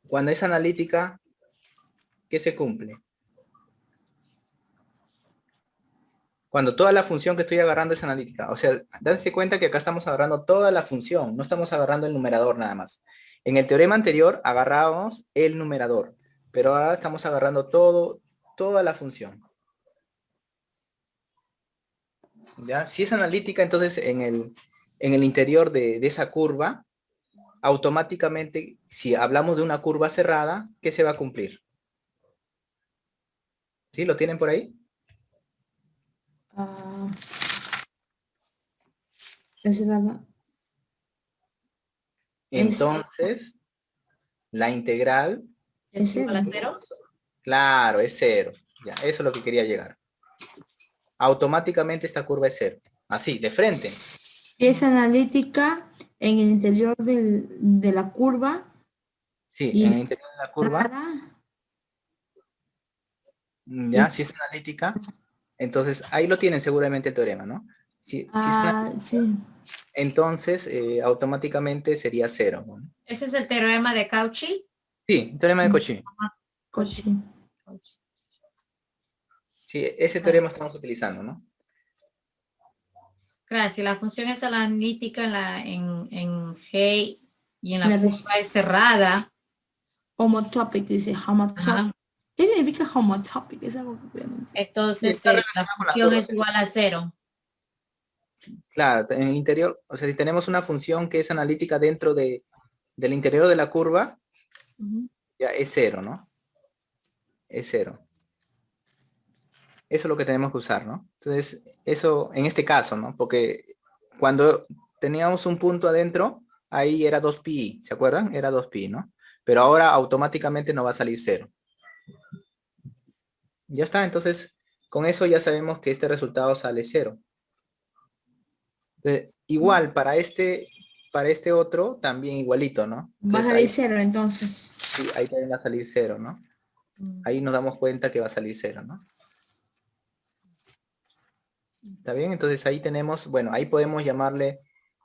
Cuando es analítica, ¿qué se cumple? Cuando toda la función que estoy agarrando es analítica. O sea, dense cuenta que acá estamos agarrando toda la función, no estamos agarrando el numerador nada más. En el teorema anterior agarrábamos el numerador, pero ahora estamos agarrando toda la función. ¿Ya? Si es analítica, entonces en el interior de esa curva, automáticamente, si hablamos de una curva cerrada, ¿qué se va a cumplir? ¿Sí? ¿Lo tienen por ahí? Es verdad. Entonces, la integral... ¿Es igual a 0? Claro, es 0. Ya, eso es lo que quería llegar. Automáticamente esta curva es 0. Así, de frente. Y es analítica en el interior de la curva. Sí, Y en el interior de la curva. Ya, si es analítica. Entonces, ahí lo tienen seguramente el teorema, ¿no? Si sí. Entonces, automáticamente sería 0. ¿No? ¿Ese es el teorema de Cauchy? Sí, el teorema de Cauchy. Cauchy. Sí, ese teorema estamos utilizando, ¿no? Claro, si la función es analítica en G y en la La curva es cerrada. Homotopic, dice homotopic. Ajá. ¿Qué significa homotopic? Es algo que yo no entiendo. Entonces está la relacionado con las función curvas. es igual a 0. Claro, en el interior, o sea, si tenemos una función que es analítica dentro del interior de la curva, ya es 0, ¿no? Es 0. Eso es lo que tenemos que usar, ¿no? Entonces, eso en este caso, ¿no? Porque cuando teníamos un punto adentro, ahí era 2pi, ¿se acuerdan? Era 2pi, ¿no? Pero ahora automáticamente no va a salir 0. Ya está, entonces, con eso ya sabemos que este resultado sale 0. Entonces, igual, para este otro, también igualito, ¿no? Va a Entonces, salir ahí, 0 entonces. sí, ahí también va a salir 0, ¿no? Ahí nos damos cuenta que va a salir 0, ¿no? ¿Está bien? Entonces ahí tenemos, bueno, ahí podemos llamarle,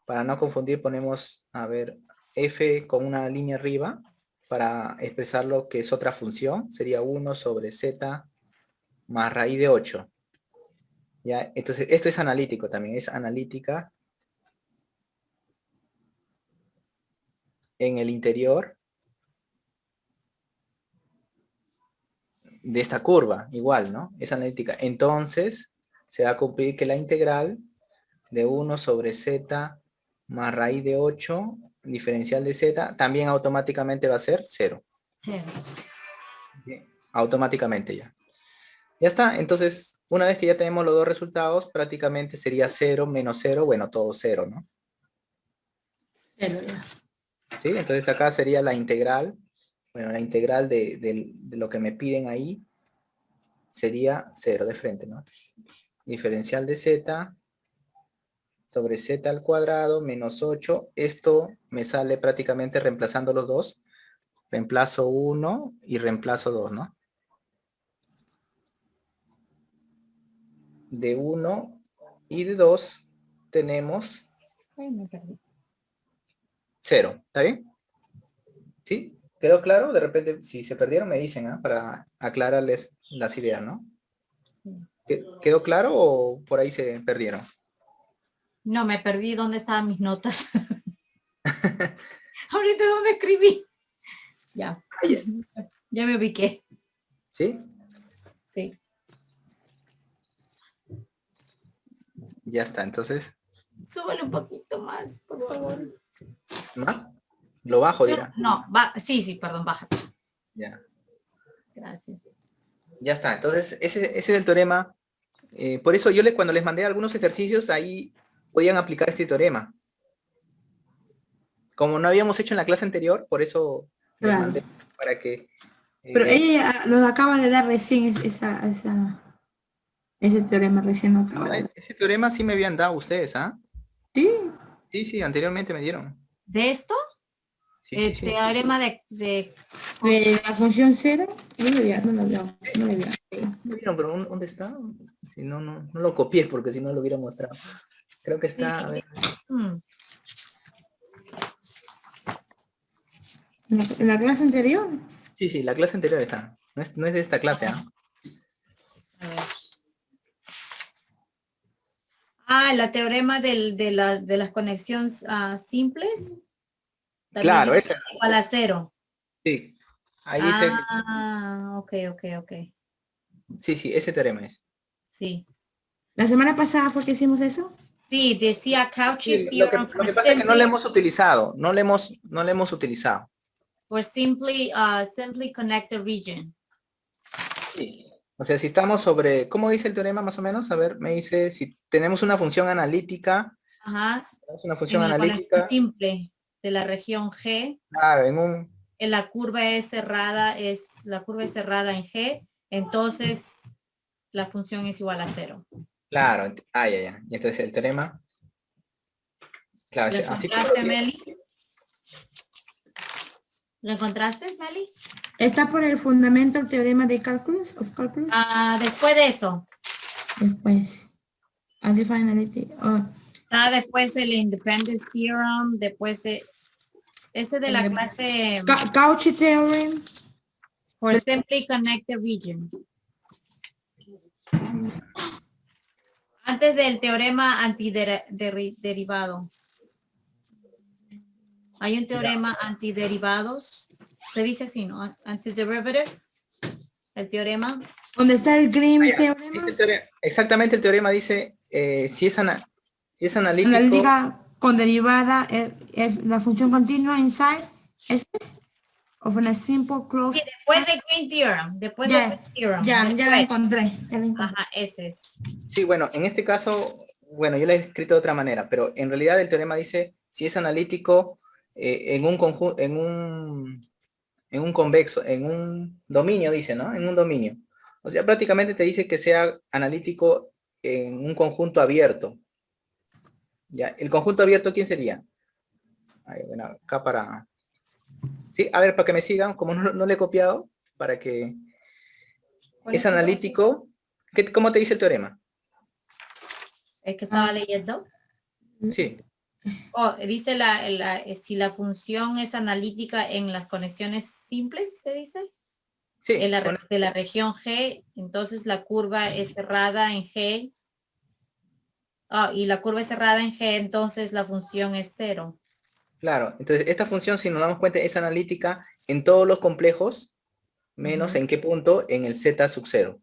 para no confundir, ponemos, a ver, f con una línea arriba, para expresar lo que es otra función, sería 1 sobre z más raíz de 8. ¿Ya? Entonces, esto es analítico también, es analítica en el interior de esta curva, igual, ¿no? Es analítica. Entonces, se va a cumplir que la integral de 1 sobre z más raíz de 8, diferencial de z, también automáticamente va a ser 0. 0. Bien, automáticamente ya. Ya está, entonces, una vez que ya tenemos los dos resultados, prácticamente sería 0 menos 0, bueno, todo 0, ¿no? 0 ya. ¿Sí? Entonces acá sería la integral, bueno, la integral de lo que me piden ahí sería 0 de frente, ¿no? Diferencial de z sobre z al cuadrado menos 8. Esto me sale prácticamente reemplazando los dos. Reemplazo 1 y reemplazo 2, ¿no? De 1 y de 2 tenemos 0. ¿Está bien? ¿Sí? ¿Quedó claro? De repente, si se perdieron, me dicen, ¿ah? Para aclararles las ideas, ¿no? ¿Quedó claro o por ahí se perdieron? No, me perdí dónde estaban mis notas. Ahorita dónde escribí. Ya. Ya me ubiqué. ¿Sí? Sí. Ya está, entonces, Súbele un poquito más, por favor. ¿más? Lo bajo, dirá. No, sí, perdón, baja. Ya. Gracias. Ya está, entonces, ese es el teorema. Por eso yo cuando les mandé algunos ejercicios, ahí podían aplicar este teorema. Como no habíamos hecho en la clase anterior, por eso les Claro. mandé para que... Pero ella nos acaba de dar recién ese teorema, recién lo acaba de dar. ese teorema sí me habían dado ustedes, ¿ah? ¿Sí? Sí, anteriormente me dieron. ¿De esto? Sí. Teorema de La función 0, no le había. ¿Me vieron? Pero ¿dónde está? Si no lo copié porque si no lo hubiera mostrado. Creo que está... A ver. ¿En la clase anterior? Sí, la clase anterior está. No es de esta clase, ¿ah? A ver. La teorema de las conexiones simples. También Claro, dice esa. igual a 0. Sí. Ahí dice... Ok. Sí, ese teorema es. Sí. ¿La semana pasada fue que hicimos eso? Sí, decía Cauchy's Sí, lo que theorem pasa es que no lo hemos utilizado. No lo hemos utilizado. for simply connect the region. Sí. O sea, si estamos sobre... ¿Cómo dice el teorema más o menos? A ver, me dice, si tenemos una función analítica... Ajá. Tenemos una función En la analítica... conexión simple de la región G. Claro, en un... La curva es cerrada en G, entonces la función es igual a 0. Claro, ya. Y entonces el teorema... Claro, ¿Lo así encontraste, Meli? ¿Lo encontraste, Meli? Está por el fundamento teorema de cálculos, Después de eso. Después. Después el Independence Theorem, después de... Ese de la clase... Cauchy Theorem. For simply connect the region. Antes del teorema antiderivado. Hay un teorema antiderivados. Se dice así, ¿no? Antiderivative. El teorema. ¿Dónde está el Grimm teorema? Este exactamente, el teorema dice, si es analítico, Analítica con derivada es la función continua inside S of a simple closed. Sí, después de Green Theorem. Después de Green Theorem. Ya la Después. encontré. Ya la encontré. Ajá, ese es. sí, bueno, en este caso, bueno, yo lo he escrito de otra manera, pero en realidad el teorema dice, si es analítico en un conjunto, en un convexo, en un dominio, dice, ¿no? En un dominio. O sea, prácticamente te dice que sea analítico en un conjunto abierto. ¿Ya? ¿El conjunto abierto quién sería? Ahí, bueno, acá para... Sí, a ver, para que me sigan, como no le he copiado, para que... Es analítico. ¿Cómo te dice el teorema? El que estaba leyendo. Sí. Oh, dice si la función es analítica en las conexiones simples, se dice. Sí. De la región G, entonces la curva es cerrada en G. Y la curva es cerrada en G, entonces la función es 0. Claro, entonces esta función, si nos damos cuenta, es analítica en todos los complejos, menos en qué punto, en el z sub 0.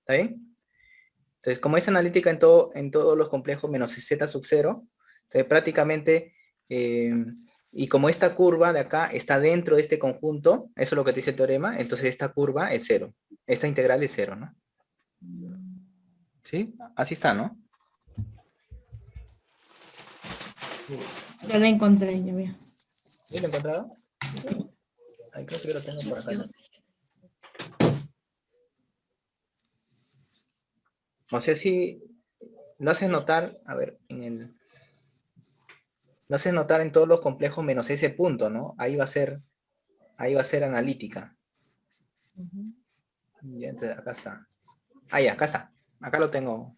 ¿Está bien? Entonces, como es analítica en todos los complejos menos el z sub 0, entonces prácticamente, y como esta curva de acá está dentro de este conjunto, eso es lo que te dice el teorema, entonces esta curva es 0. Esta integral es 0, ¿no? ¿Sí? Así está, ¿no? Ya la encontré, ya veo. ¿Sí lo he encontrado? Ay, creo que lo tengo por acá, ¿no? O sea, si lo haces notar, a ver, lo haces notar en todos los complejos menos ese punto, ¿no? Ahí va a ser analítica. Ya, entonces acá está. Ahí, acá está. Acá lo tengo.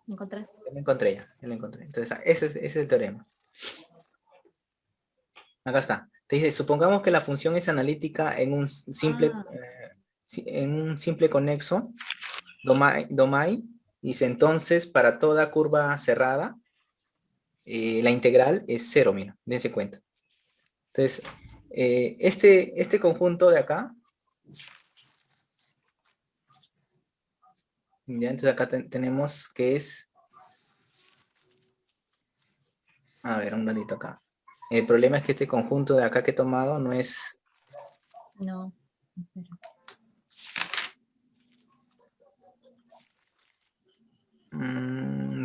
¿Encontraste? Ya lo encontré. Entonces, ese es el teorema. Acá está. Te dice, supongamos que la función es analítica en un simple conexo, domain, dice entonces para toda curva cerrada, la integral es 0, mira, dense cuenta. Entonces, este conjunto de acá, ya, entonces acá tenemos que es, a ver, un ratito acá. El problema es que este conjunto de acá que he tomado no es... No.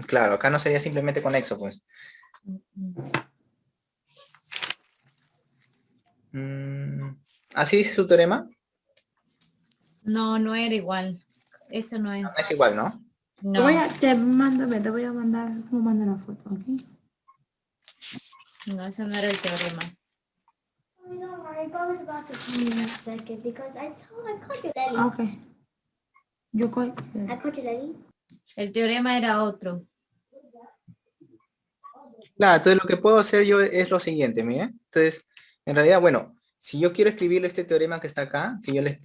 claro, acá no sería simplemente conexo, pues. ¿Así dice su teorema? No, no era igual. Eso no es. No es igual, ¿no? No. Te voy a mandar, ¿cómo mando la foto? ¿Okay? No, eso no era el teorema. No, I was about to come in a second because I caught your daddy. Okay. I caught your daddy. El teorema era otro. Claro, entonces lo que puedo hacer yo es lo siguiente, mire. Entonces, en realidad, bueno, si yo quiero escribir este teorema que está acá, que yo le he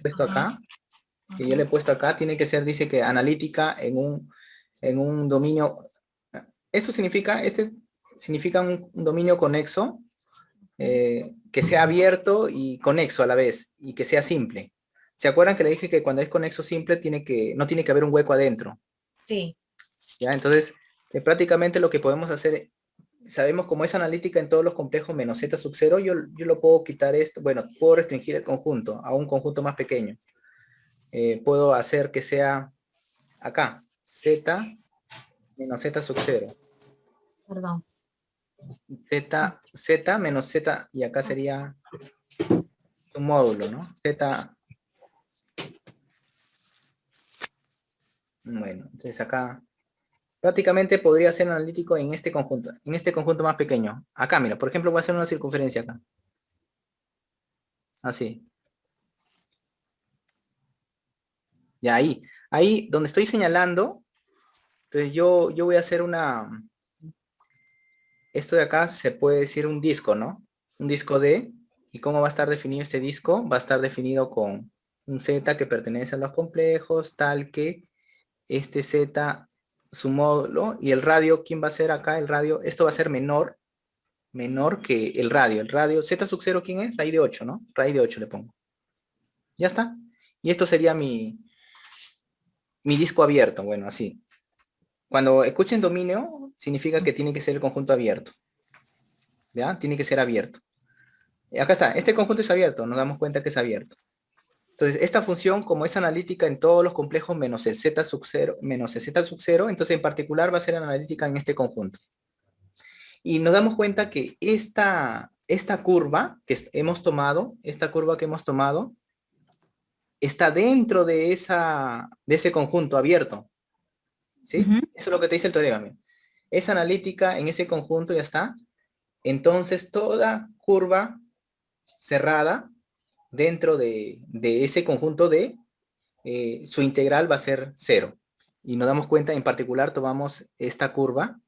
puesto acá, tiene que ser, dice que analítica en un dominio. Esto significa, un dominio conexo, que sea abierto y conexo a la vez, y que sea simple. ¿Se acuerdan que le dije que cuando es conexo simple no tiene que haber un hueco adentro? Sí. ¿Ya? Entonces, prácticamente lo que podemos hacer, sabemos cómo es analítica en todos los complejos menos z sub 0, yo lo puedo quitar esto, bueno, puedo restringir el conjunto a un conjunto más pequeño. Puedo hacer que sea acá, z menos z sub 0. Perdón. Z menos z, y acá sería un módulo, ¿no? Z. Bueno, entonces acá prácticamente podría ser analítico en este conjunto más pequeño. Acá, mira, por ejemplo, voy a hacer una circunferencia acá. Así. Ya ahí donde estoy señalando, entonces yo voy a hacer esto de acá se puede decir un disco, ¿no? Un disco D. ¿Y cómo va a estar definido este disco? Va a estar definido con un Z que pertenece a los complejos, tal que este Z, su módulo, y el radio, ¿quién va a ser acá? El radio, esto va a ser menor que el radio. El radio, Z sub 0, ¿quién es? Raíz de 8, ¿no? Raíz de 8 le pongo. Ya está. Y esto sería mi disco abierto. Bueno, así. Cuando escuchen dominio, significa que tiene que ser el conjunto abierto. ¿Ya? Tiene que ser abierto. Y acá está. Este conjunto es abierto. Nos damos cuenta que es abierto. Entonces, esta función, como es analítica en todos los complejos menos el Z sub 0, entonces en particular va a ser analítica en este conjunto. Y nos damos cuenta que esta curva que hemos tomado, está dentro de ese conjunto abierto. ¿Sí? Ujú. Eso es lo que te dice el teorema. Mira. Es analítica en ese conjunto, ya está. Entonces, toda curva cerrada dentro de ese conjunto su integral va a ser 0. Y nos damos cuenta, en particular, tomamos esta curva,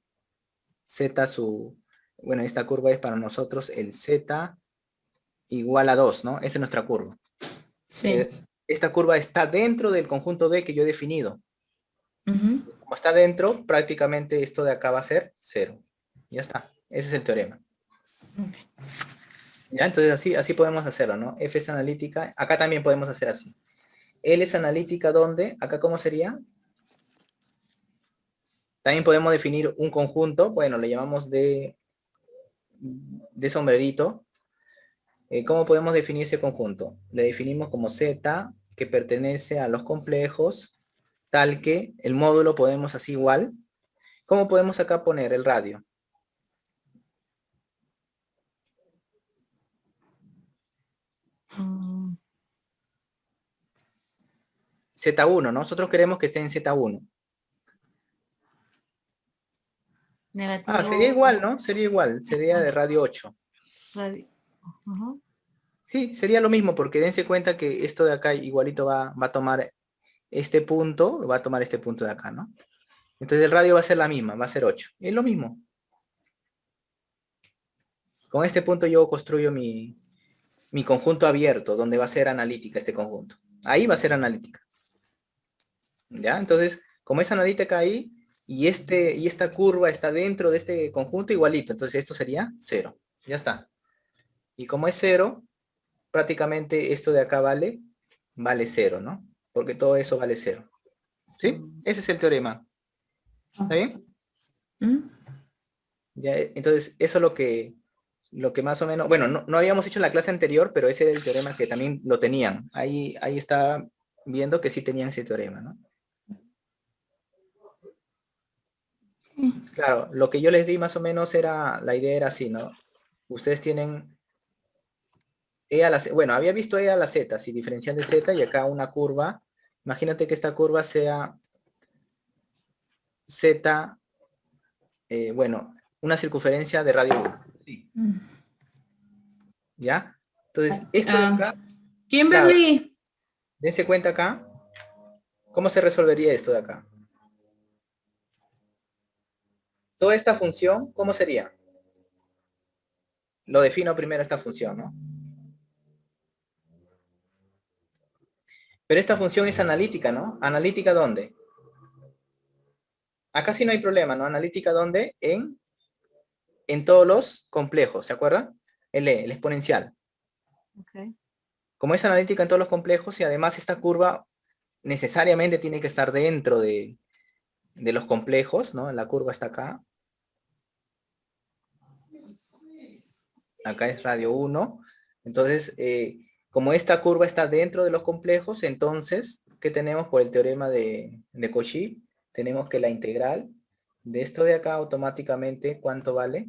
Z bueno, esta curva es para nosotros el Z igual a 2, ¿no? Esa es nuestra curva. Sí. Esta curva está dentro del conjunto D que yo he definido. Ujú. Como está dentro, prácticamente esto de acá va a ser 0. Ya está. Ese es el teorema. ¿Ya? Entonces así podemos hacerlo, ¿no? F es analítica. Acá también podemos hacer así. L es analítica, ¿dónde? Acá, ¿cómo sería? También podemos definir un conjunto. Bueno, le llamamos de sombrerito. ¿Cómo podemos definir ese conjunto? Le definimos como Z, que pertenece a los complejos, tal que el módulo podemos así igual. ¿Cómo podemos acá poner el radio? Z1, ¿no? Nosotros queremos que esté en Z1. Negativo. Sería igual, ¿no? Sería igual. Sería de radio 8. Ujú. Sí, sería lo mismo, porque dense cuenta que esto de acá igualito va a tomar este punto, va a tomar este punto de acá, ¿no? Entonces el radio va a ser la misma, va a ser 8. Es lo mismo. Con este punto yo construyo mi conjunto abierto, donde va a ser analítica este conjunto. Ahí va a ser analítica. ¿Ya? Entonces, como es analítica ahí, y esta curva está dentro de este conjunto igualito, entonces esto sería 0. Ya está. Y como es 0, prácticamente esto de acá vale 0, ¿no? Porque todo eso vale 0. ¿Sí? Ese es el teorema. ¿Está bien? Ya, entonces, eso es lo que más o menos, bueno, no habíamos hecho en la clase anterior, pero ese era el teorema que también lo tenían. Ahí está viendo que sí tenían ese teorema, ¿no? Claro, lo que yo les di más o menos la idea era así, ¿no? Ustedes tienen E a la Z, bueno, había visto E a la Z, si diferencial de Z, y acá una curva. Imagínate que esta curva sea Z, bueno, una circunferencia de radio 1. Sí. ¿Ya? Entonces, esto de acá, Kimberly. dense cuenta acá, ¿cómo se resolvería esto de acá? Toda esta función, ¿cómo sería? Lo defino primero esta función, ¿no? Pero esta función es analítica, ¿no? ¿Analítica dónde? Acá sí no hay problema, ¿no? ¿Analítica dónde? En todos los complejos, ¿se acuerdan? El exponencial. Okay. Como es analítica en todos los complejos y además esta curva necesariamente tiene que estar dentro de los complejos, ¿no? La curva está acá. Acá es radio 1. Entonces, como esta curva está dentro de los complejos, entonces, ¿qué tenemos por el teorema de Cauchy? Tenemos que la integral de esto de acá automáticamente, ¿cuánto vale?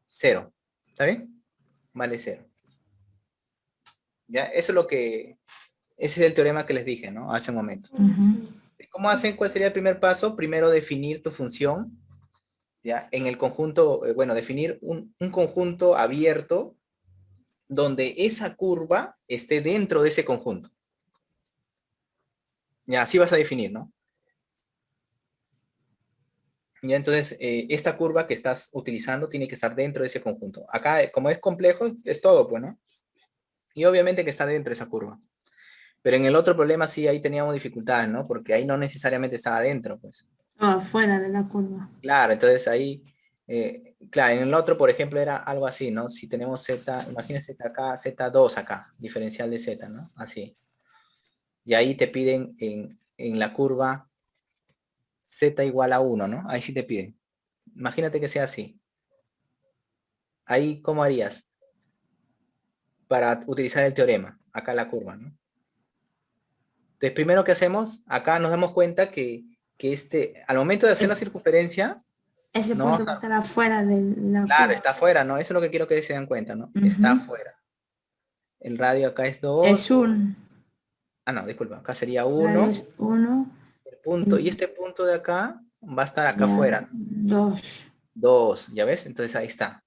0. ¿Está bien? Vale 0. ¿Ya? Eso es ese es el teorema que les dije, ¿no? Hace un momento. ¿Cómo hacen? ¿Cuál sería el primer paso? Primero definir tu función. ¿Ya? En el conjunto, bueno, definir un conjunto abierto donde esa curva esté dentro de ese conjunto. Ya, así vas a definir, ¿no? Ya, entonces, esta curva que estás utilizando tiene que estar dentro de ese conjunto. Acá, como es complejo, es todo, pues, ¿no? Y obviamente que está dentro de esa curva. Pero en el otro problema sí, ahí teníamos dificultades, ¿no? Porque ahí no necesariamente estaba adentro, pues. O afuera de la curva. Claro, entonces ahí, claro, en el otro, por ejemplo, era algo así, ¿no? Si tenemos z, imagínense acá, z2 acá, diferencial de z, ¿no? Así. Y ahí te piden en la curva z igual a 1, ¿no? Ahí sí te piden. Imagínate que sea así. Ahí, ¿cómo harías? Para utilizar el teorema, acá la curva, ¿no? Entonces, primero que hacemos, acá nos damos cuenta que al momento de hacer la circunferencia, Ese no punto vamos va a a, estar afuera de la claro, curva. está afuera, ¿no? Eso es lo que quiero que se den cuenta, ¿no? Ujú. Está afuera. El radio acá es 2. Es 1. Ah, no, disculpa, acá sería Radio 1, es 1. el punto, y este punto de acá va a estar acá Ya, afuera, 2. 2, ¿ya ves? Entonces ahí está.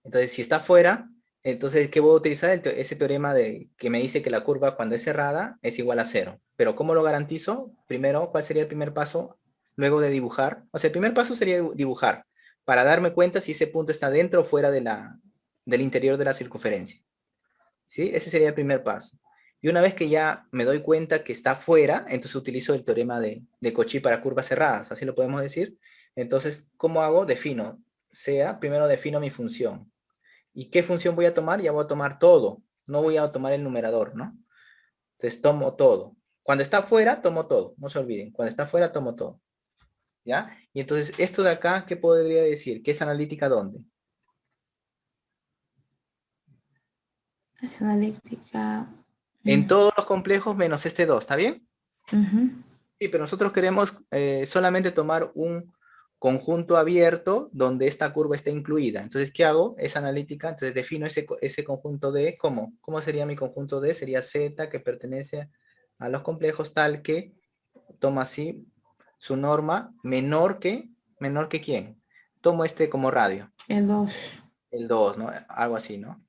Entonces, si está afuera, entonces, ¿qué voy a utilizar? Ese teorema que me dice que la curva cuando es cerrada es igual a 0. Pero ¿cómo lo garantizo? Primero, ¿cuál sería el primer paso? Luego de dibujar. O sea, el primer paso sería dibujar, para darme cuenta si ese punto está dentro o fuera del interior de la circunferencia. ¿Sí? Ese sería el primer paso. Y una vez que ya me doy cuenta que está fuera, entonces utilizo el teorema de Cauchy para curvas cerradas, así lo podemos decir. Entonces, ¿cómo hago? Defino. Primero defino mi función. ¿Y qué función voy a tomar? Ya voy a tomar todo. No voy a tomar el numerador, ¿no? Entonces tomo todo. Cuando está fuera, tomo todo. No se olviden. Cuando está fuera, tomo todo. ¿Ya? Y entonces, esto de acá, ¿qué podría decir? ¿Qué es analítica dónde? Es analítica. En todos los complejos menos este 2, ¿está bien? Ujú. Sí, pero nosotros queremos solamente tomar un conjunto abierto donde esta curva está incluida. Entonces, ¿qué hago? Es analítica, entonces defino ese conjunto D. ¿Cómo? ¿Cómo sería mi conjunto D? Sería Z que pertenece a los complejos tal que toma así su norma menor que ¿quién? Tomo este como radio. El 2. El 2, ¿no? Algo así, ¿no?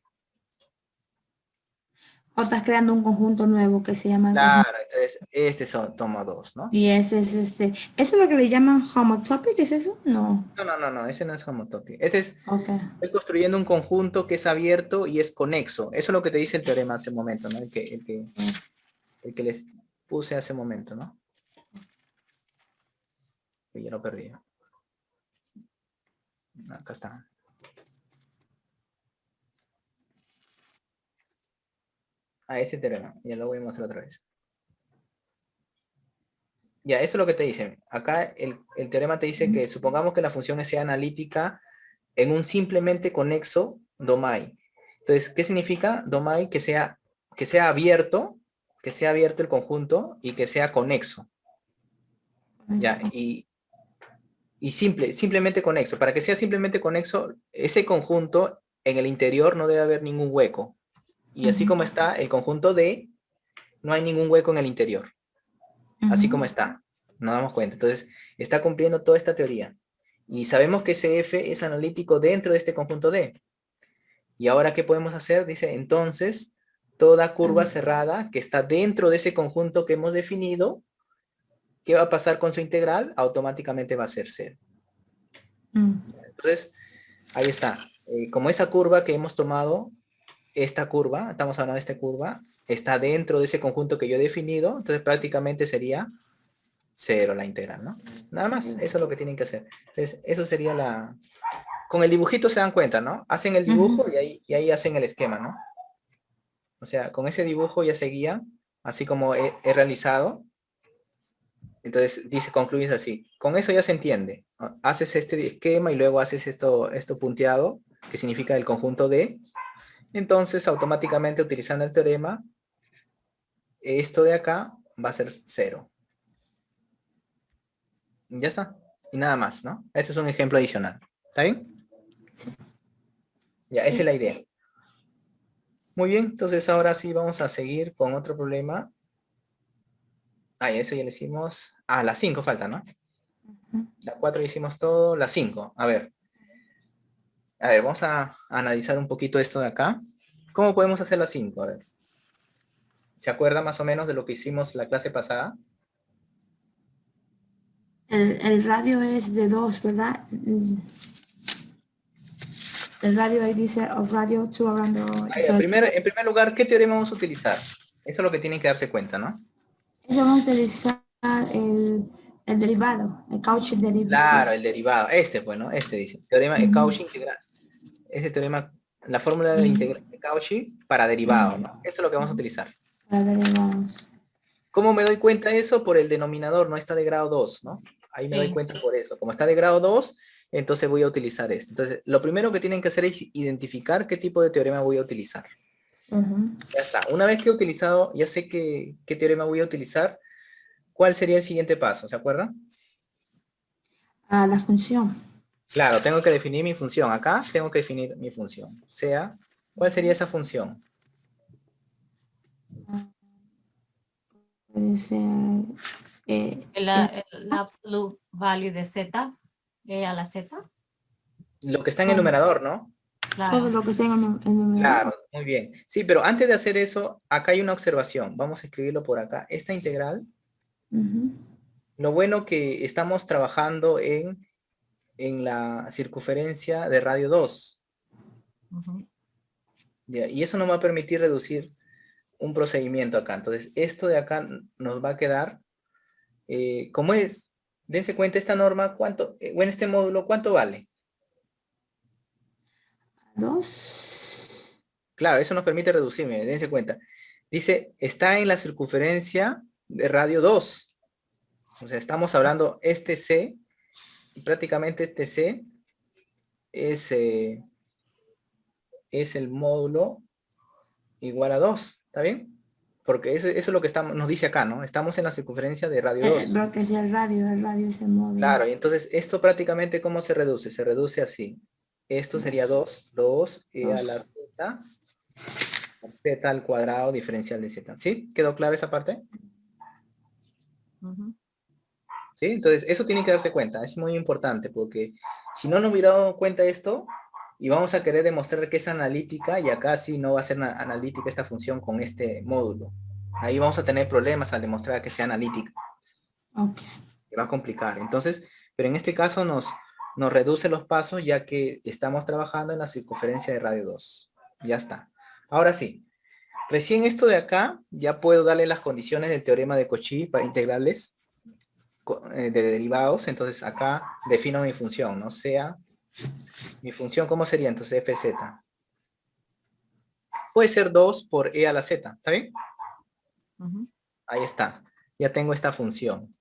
O estás creando un conjunto nuevo que se llama el conjunto. Claro, entonces este toma 2, ¿no? Y ese es ¿eso es lo que le llaman homotopic? ¿Es eso? No. No, ese no es homotopia. Este es Ok. estoy construyendo un conjunto que es abierto y es conexo. Eso es lo que te dice el teorema hace un momento, ¿no? El que les puse hace un momento, ¿no? Que ya lo perdí. Acá está. Ese teorema. Ya lo voy a mostrar otra vez. Ya, eso es lo que te dice. Acá el teorema te dice que supongamos que la función sea analítica en un simplemente conexo DOMAI. Entonces, ¿qué significa DOMAI? Que sea abierto el conjunto y que sea conexo. Ya, y simplemente conexo. Para que sea simplemente conexo, ese conjunto en el interior no debe haber ningún hueco. Y así como está, el conjunto D, no hay ningún hueco en el interior. Así como está. Nos damos cuenta. Entonces, está cumpliendo toda esta teoría. Y sabemos que ese F es analítico dentro de este conjunto D. Y ahora, ¿qué podemos hacer? Dice, entonces, toda curva cerrada que está dentro de ese conjunto que hemos definido, ¿qué va a pasar con su integral? Automáticamente va a ser 0. Entonces, ahí está. Como esa curva que hemos tomado, esta curva, estamos hablando de esta curva, está dentro de ese conjunto que yo he definido, entonces prácticamente sería 0 la integral, ¿no? Nada más, eso es lo que tienen que hacer. Entonces, eso sería con el dibujito se dan cuenta, ¿no? Hacen el dibujo y ahí hacen el esquema, ¿no? O sea, con ese dibujo ya seguía, así como he realizado. Entonces dice, concluyes así. Con eso ya se entiende. Haces este esquema y luego haces esto punteado, que significa el conjunto D. Entonces, automáticamente utilizando el teorema, esto de acá va a ser 0. Ya está. Y nada más, ¿no? Este es un ejemplo adicional. ¿Está bien? Sí. Ya, esa es la idea. Muy bien, entonces ahora sí vamos a seguir con otro problema. Eso ya lo hicimos. La 5 falta, ¿no? La 4 ya hicimos todo. La 5. A ver, vamos a analizar un poquito esto de acá. ¿Cómo podemos hacer la 5? A ver. ¿Se acuerda más o menos de lo que hicimos la clase pasada? El radio es de 2, ¿verdad? El radio ahí dice of radio to around the... En primer lugar, ¿qué teorema vamos a utilizar? Eso es lo que tienen que darse cuenta, ¿no? Eso vamos a utilizar el derivado, el Cauchy derivado. Claro, el derivado. Bueno, dice. Teorema de Cauchy integral. Ese teorema, la fórmula de integral de Cauchy para derivado, ¿no? Eso es lo que vamos a utilizar. Para derivados. ¿Cómo me doy cuenta de eso? Por el denominador, no está de grado 2, ¿no? Ahí me doy Sí. cuenta por eso. Como está de grado 2, entonces voy a utilizar esto. Entonces, lo primero que tienen que hacer es identificar qué tipo de teorema voy a utilizar. Ujú. Ya está. Una vez que he utilizado, ya sé qué teorema voy a utilizar, ¿cuál sería el siguiente paso? ¿Se acuerdan? La función. Claro, tengo que definir mi función. Acá tengo que definir mi función. O sea, ¿cuál sería esa función? Puede ser El absolute value de z, a la z. Lo que está en el numerador, ¿no? todo Claro. lo que tenga en el numerador. Claro, muy bien. Sí, pero antes de hacer eso, acá hay una observación. Vamos a escribirlo por acá. Esta integral, Ujú. lo bueno que estamos trabajando en la circunferencia de radio 2. Ujú. ¿Ya? Y eso nos va a permitir reducir un procedimiento acá. Entonces, esto de acá nos va a quedar, como es, dense cuenta esta norma, ¿cuánto, bueno, este módulo, ¿cuánto vale? 2. Claro, eso nos permite reducir, miren, dense cuenta. Dice, está en la circunferencia de radio 2. O sea, estamos hablando este C, y prácticamente este C es el módulo igual a 2, ¿está bien? Porque eso es lo que nos dice acá, ¿no? Estamos en la circunferencia de radio 2. Lo que es el radio es el módulo. Claro, y entonces esto prácticamente, ¿cómo se reduce? Se reduce así. Esto sería 2 e a la z al cuadrado diferencial de z. ¿Sí? ¿Quedó clara esa parte? Ujú. ¿Sí? Entonces, eso tienen que darse cuenta. Es muy importante porque si no nos hubiera dado cuenta de esto y vamos a querer demostrar que es analítica y acá sí no va a ser analítica esta función con este módulo. Ahí vamos a tener problemas al demostrar que sea analítica. Ok. Se va a complicar. Entonces, pero en este caso nos reduce los pasos ya que estamos trabajando en la circunferencia de radio 2. Ya está. Ahora sí. Recién esto de acá, ya puedo darle las condiciones del teorema de Cauchy para integrales de derivados. Entonces acá defino mi función, ¿no? Sea, mi función, ¿cómo sería? Entonces fz. Puede ser 2 por e a la z, ¿está bien? Ujú. Ahí está. Ya tengo esta función.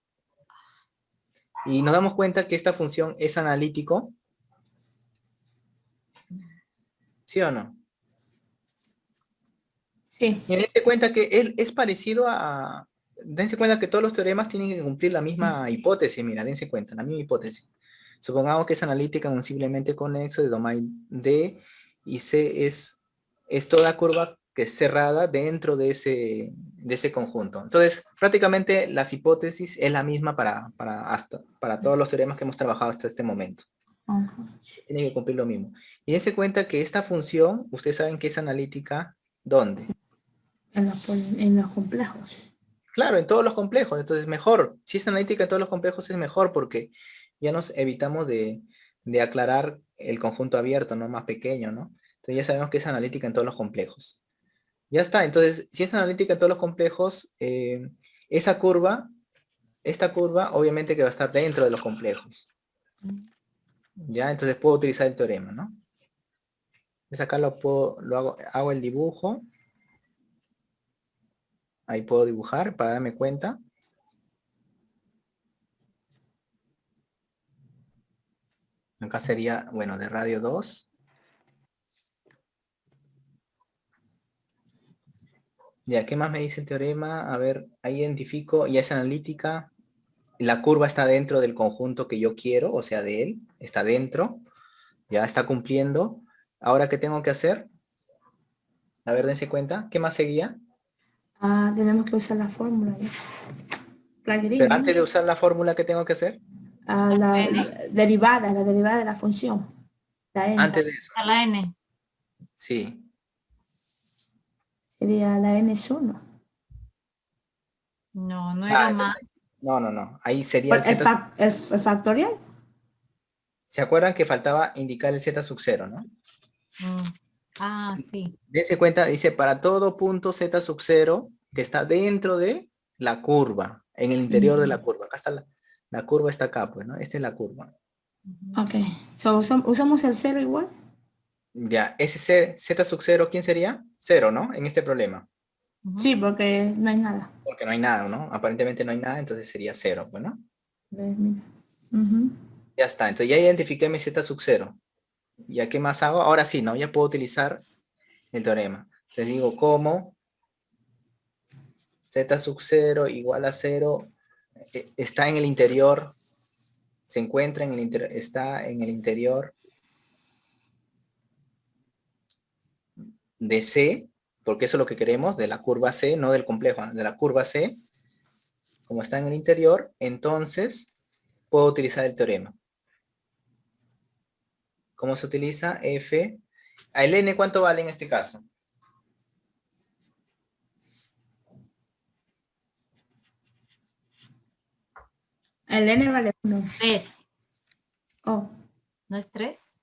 Y nos damos cuenta que esta función es analítico. ¿Sí o no? Sí. Y dense cuenta que él es parecido a... Dense cuenta que todos los teoremas tienen que cumplir la misma hipótesis. Mira, dense cuenta, la misma hipótesis. Supongamos que es analítica en un simplemente conexo de domain D y C es toda curva que es cerrada dentro de ese conjunto. Entonces, prácticamente las hipótesis es la misma para todos los teoremas que hemos trabajado hasta este momento. Ok. Tiene que cumplir lo mismo. Y dense cuenta que esta función, ustedes saben que es analítica, ¿dónde? En los complejos. Claro, en todos los complejos, entonces mejor. Si es analítica en todos los complejos es mejor porque ya nos evitamos de aclarar el conjunto abierto, ¿no? Más pequeño, ¿no? Entonces ya sabemos que es analítica en todos los complejos. Ya está, entonces si es analítica en todos los complejos, esta curva obviamente que va a estar dentro de los complejos. Ya, entonces puedo utilizar el teorema, ¿no? Entonces acá hago el dibujo. Ahí puedo dibujar para darme cuenta. Acá sería, bueno, de radio 2. Ya, ¿qué más me dice el teorema? A ver, ahí identifico, ya es analítica. La curva está dentro del conjunto que yo quiero, o sea, de él. Está dentro. Ya está cumpliendo. Ahora, ¿qué tengo que hacer? A ver, dense cuenta. ¿Qué más seguía? Tenemos que usar la fórmula. Pero antes de usar la fórmula, ¿qué tengo que hacer? La derivada de la función. La n. Antes de eso. A la n. Sí. Sería la n es 1. No, no era más. No. Ahí sería el z. El factorial. ¿Se acuerdan que faltaba indicar el z sub 0, no? Mm. Ah, sí. Dese cuenta, dice, para todo punto z sub 0 que está dentro de la curva, en el interior de la curva. Acá está la curva está acá, pues, ¿no? Esta es la curva. Ujú. Ok. So, usamos el 0 igual. Ya, ese z sub 0, ¿quién sería? 0, ¿no? En este problema. Ujú. Sí, porque no hay nada. Porque no hay nada, ¿no? Aparentemente no hay nada, entonces sería 0, pues, ¿no? ¿Ves? Mira. Ujú. Ya está, entonces ya identifiqué mi z sub 0. ¿Ya qué más hago? Ahora sí, ¿no? Ya puedo utilizar el teorema. Te digo cómo z sub 0 igual a 0 está en el interior, se encuentra en el interior, está en el interior de C, porque eso es lo que queremos, de la curva C, no del complejo, de la curva C, como está en el interior, entonces puedo utilizar el teorema. ¿Cómo se utiliza? F. ¿A el n cuánto vale en este caso? El n vale 1. 3. Oh, ¿No es 3?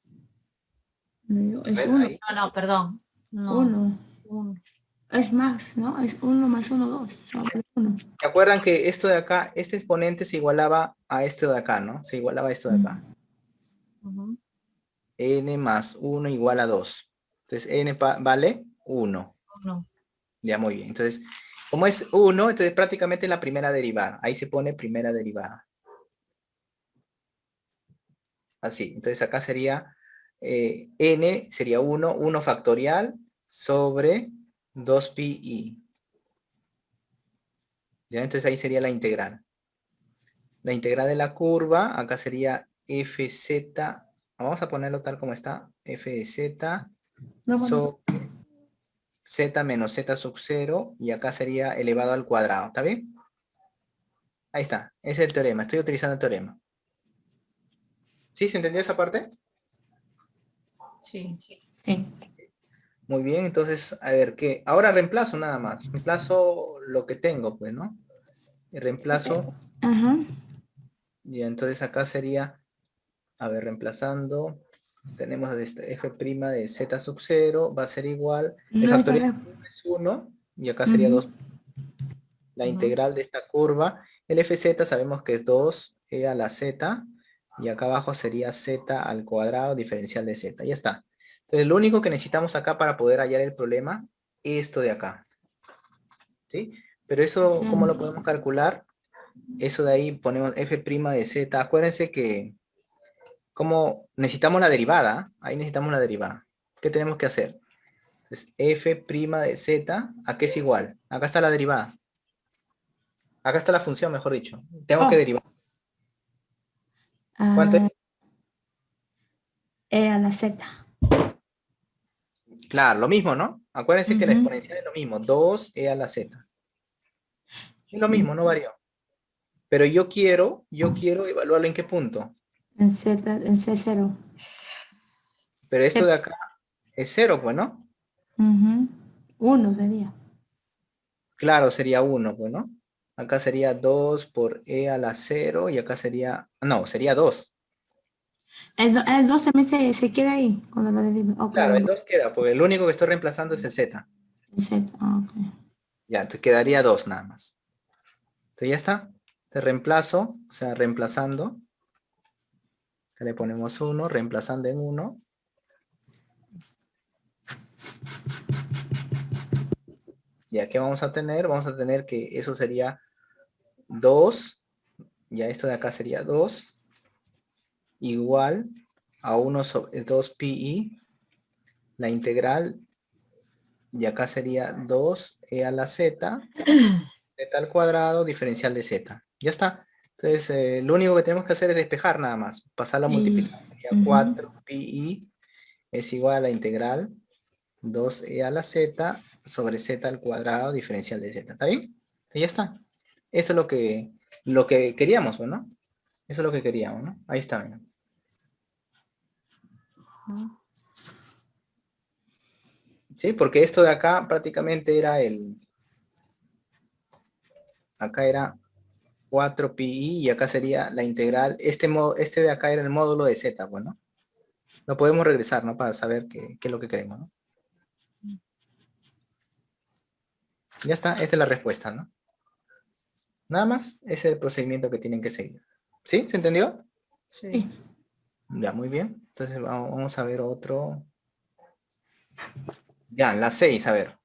no, A es ver, 1. ahí. No, no, perdón. No. 1. Uno. Es más, ¿no? Es 1 más 1, 2. Sobre 1. ¿Se acuerdan que esto de acá, este exponente se igualaba a esto de acá, ¿no? Se igualaba a esto de acá. Ujú. N más 1 igual a 2. Entonces n vale 1. Uno. Ya, muy bien. Entonces, como es 1, entonces prácticamente la primera derivada. Ahí se pone primera derivada. Así. Entonces acá sería n sería 1 factorial sobre 2pi. ¿Ya? Entonces ahí sería la integral. La integral de la curva, acá sería fz, vamos a ponerlo tal como está, f de z No, bueno. sobre z menos z sub 0, y acá sería elevado al cuadrado, ¿está bien? Ahí está, ese es el teorema, estoy utilizando el teorema. ¿Sí? ¿Se entendió esa parte? Sí. Sí. Muy bien, entonces, a ver, ¿qué? Ahora reemplazo nada más, reemplazo lo que tengo, pues, ¿no? Y reemplazo, Ajá. y entonces acá sería, a ver, reemplazando, tenemos este f' de z sub 0, va a ser igual, el No está factorial es 1, y acá sería 2. La Ujú. integral de esta curva, el fz sabemos que es 2e a la z, y acá abajo sería z al cuadrado diferencial de z. Ya está. Entonces lo único que necesitamos acá para poder hallar el problema es esto de acá. ¿Sí? Pero eso, Sí. ¿cómo lo podemos calcular? Eso de ahí ponemos f' de z. Acuérdense que como necesitamos la derivada, ahí necesitamos la derivada. ¿Qué tenemos que hacer? Entonces, f' de z, ¿a qué es igual? Acá está la derivada. Acá está la función, mejor dicho. Tengo que Oh, derivar. ¿Cuánto es? a la Z. Claro, lo mismo, ¿no? Acuérdense que la Ujú. exponencial es lo mismo, 2e a la z. Es lo mismo, no varió. Pero yo quiero evaluarlo en qué punto. En Z, en C0. Pero esto de acá es 0, pues, ¿no? 1 sería. Claro, sería 1, pues, ¿no? Acá sería 2 por e a la 0 y acá sería, no, sería 2. El 2 también se queda ahí cuando lo deriva. Ok, Claro, el 2 queda, porque el único que estoy reemplazando es el z. el Z. Ok. Ya, entonces quedaría 2 nada más. Entonces ya está. Te reemplazo, o sea, reemplazando. Le ponemos 1, reemplazando en 1. Ya que vamos a tener, que eso sería 2, ya esto de acá sería 2, igual a 1 sobre 2pi, la integral, y acá sería 2e a la z, z al cuadrado, diferencial de z. Ya está. Entonces, lo único que tenemos que hacer es despejar nada más, pasar la Y, multiplicación, sería 4pi es igual a la integral 2e a la z sobre z al cuadrado diferencial de z. ¿Está bien? Y ya está. Eso es lo que queríamos, ¿no? Eso es lo que queríamos, ¿no? Ahí está. Mira. Sí, porque esto de acá prácticamente era acá era 4pi y acá sería la integral, este de acá era el módulo de z, bueno. Lo podemos regresar, ¿no? Para saber qué es lo que queremos, ¿no? Ya está, esta es la respuesta, ¿no? Nada más, ese es el procedimiento que tienen que seguir. ¿Sí? ¿Se entendió? Sí. Ya, muy bien. Entonces vamos a ver otro. Ya, la 6, a ver.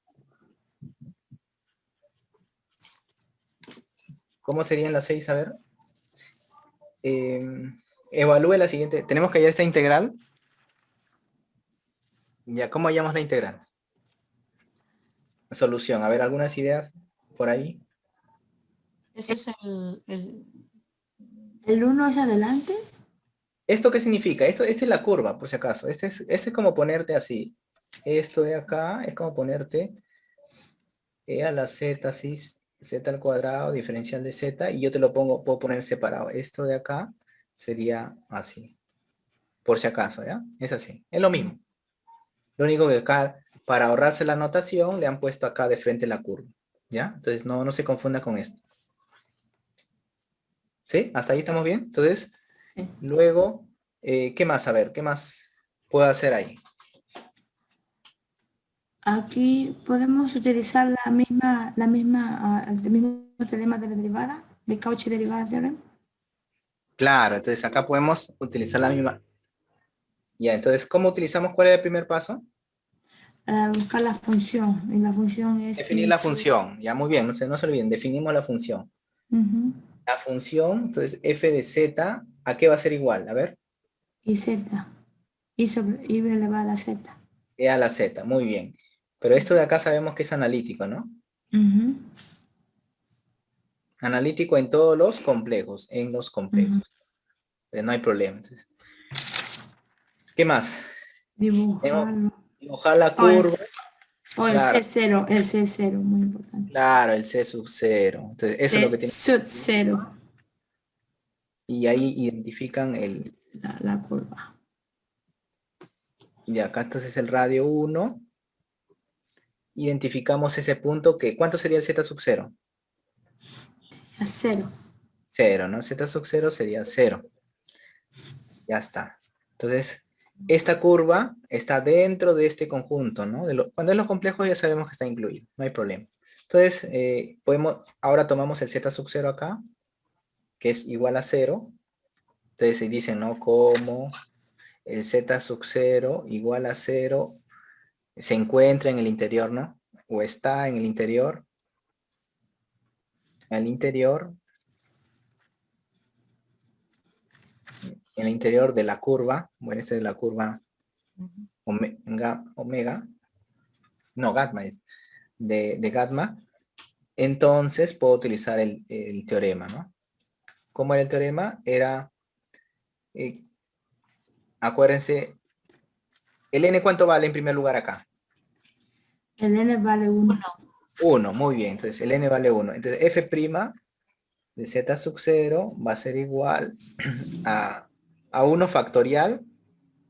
¿Cómo serían las 6? A ver. Evalúe la siguiente. Tenemos que hallar esta integral. Ya, ¿cómo hallamos la integral? Solución. A ver, algunas ideas por ahí. Ese es El 1 hacia adelante. ¿Esto qué significa? Esta es la curva, por si acaso. Este es como ponerte así. Esto de acá es como ponerte e a la z, así, z al cuadrado, diferencial de z, y yo te lo puedo poner separado. Esto de acá sería así. Por si acaso, ¿ya? Es así. Es lo mismo. Lo único que acá, para ahorrarse la notación, le han puesto acá de frente la curva. ¿Ya? Entonces no se confunda con esto. ¿Sí? ¿Hasta ahí estamos bien? Entonces, Sí. luego, ¿qué más? A ver, ¿qué más puedo hacer ahí? Aquí podemos utilizar el mismo teorema de la derivada, de Cauchy derivada theorem. Claro, entonces acá podemos utilizar la misma. Ya, entonces, ¿cómo utilizamos? ¿Cuál es el primer paso? Para buscar la función, y la función es... Definir la función. Ya, muy bien, no se olviden, definimos la función. Ujú. La función, entonces, f de z, ¿a qué va a ser igual? A ver, Y z, y elevada a z. e a la z, muy bien. Pero esto de acá sabemos que es analítico, ¿no? Ujú, Analítico en todos los complejos, ujú. No hay problema. Entonces, ¿qué más? Tenemos Dibujarlo. que dibujar la O el, curva. o Claro, el C0, muy importante. claro, el c sub 0. Entonces, eso es lo que C tiene. sub 0, Y ahí identifican el... la curva. Y acá entonces el radio 1. Identificamos ese punto que... ¿Cuánto sería el z sub 0? A 0. 0, ¿no? Z sub 0 sería 0. Ya está. Entonces, esta curva está dentro de este conjunto, ¿no? Cuando es lo complejo ya sabemos que está incluido, no hay problema. Entonces, ahora tomamos el z sub 0 acá, que es igual a 0. Entonces se dice, ¿no? Como el z sub 0 igual a 0 se encuentra en el interior, ¿no? O está en el interior. En el interior de la curva. Bueno, esta es la curva omega. No, gamma es. De gamma. Entonces puedo utilizar el teorema, ¿no? ¿Cómo era el teorema? Era, acuérdense, ¿el n cuánto vale en primer lugar acá? El n vale 1. 1, muy bien. Entonces el n vale 1. Entonces f' de z sub 0 va a ser igual a 1 factorial,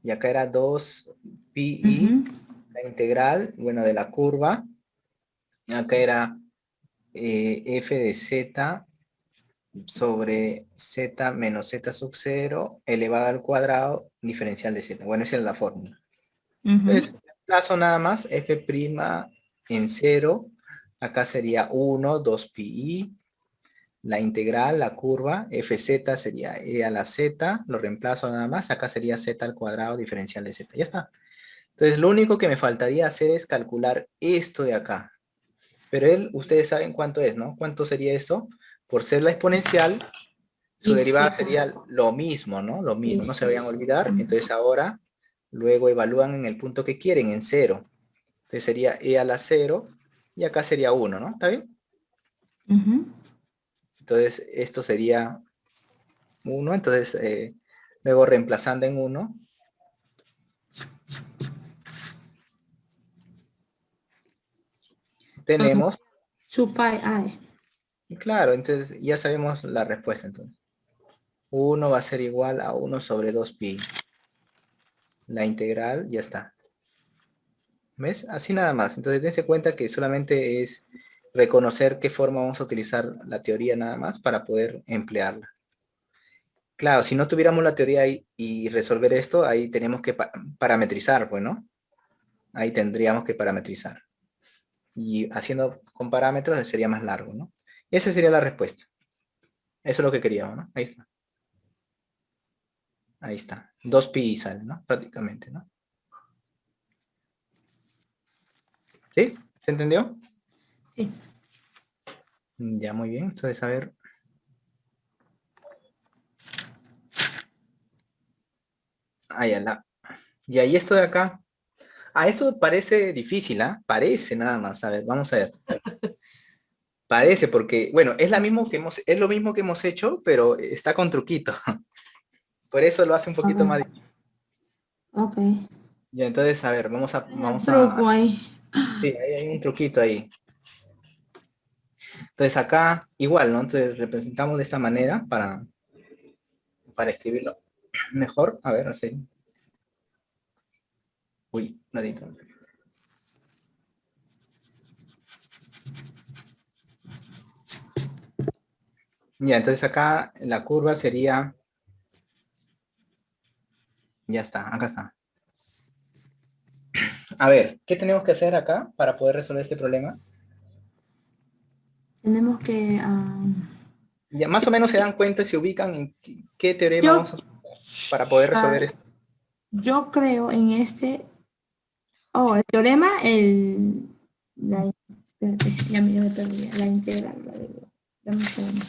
y acá era 2 pi la integral, bueno, de la curva. Acá era f de z sobre z menos z sub 0 elevado al cuadrado diferencial de z. Bueno, esa es la fórmula. Entonces, plazo nada más, f' en 0, acá sería 1, 2 pi, la integral, la curva, fz sería e a la z, lo reemplazo nada más, acá sería z al cuadrado diferencial de z. Ya está. Entonces, lo único que me faltaría hacer es calcular esto de acá. Pero ustedes saben cuánto es, ¿no? ¿Cuánto sería eso? Por ser la exponencial, su derivada sería lo mismo, ¿no? Lo mismo, no se vayan a olvidar. Entonces ahora, luego evalúan en el punto que quieren, en 0. Entonces sería e a la 0, y acá sería 1, ¿no? ¿Está bien? Entonces esto sería 1, entonces luego reemplazando en 1, tenemos, Su pi i. y claro, entonces ya sabemos la respuesta entonces. 1 va a ser igual a 1 sobre 2 pi. La integral ya está. ¿Ves? Así nada más. Entonces dense cuenta que solamente es reconocer qué forma vamos a utilizar la teoría nada más para poder emplearla. Claro, si no tuviéramos la teoría ahí y resolver esto, ahí tenemos que parametrizar, pues, ¿no? Ahí tendríamos que parametrizar. Y haciendo con parámetros sería más largo, ¿no? Esa sería la respuesta. Eso es lo que queríamos, ¿no? Ahí está. Ahí está. 2pi sale, ¿no? Prácticamente, ¿no? ¿Sí? ¿Se entendió? Sí. Ya, muy bien. Entonces, a ver. Ahí la. Y ahí esto de acá. Ah, esto parece difícil, ¿ah? Parece nada más. A ver, vamos a ver. Parece porque, bueno, es lo mismo que hemos hecho, pero está con truquito. Por eso lo hace un poquito Ok. más difícil. Ok. Ya, entonces, a ver, En el truco ahí. sí, hay un truquito ahí. Entonces acá, igual, ¿no? Entonces representamos de esta manera para escribirlo mejor. A ver, así. Uy, no edito. Ya, entonces acá la curva sería, ya está, acá está. A ver, ¿qué tenemos que hacer acá para poder resolver este problema? Tenemos que... Ya más o menos se dan cuenta, se ubican en qué teorema yo, vamos a usar para poder resolver esto. yo creo en este... Oh, el teorema, espérate, ya me perdí. La integral, dame un segundo.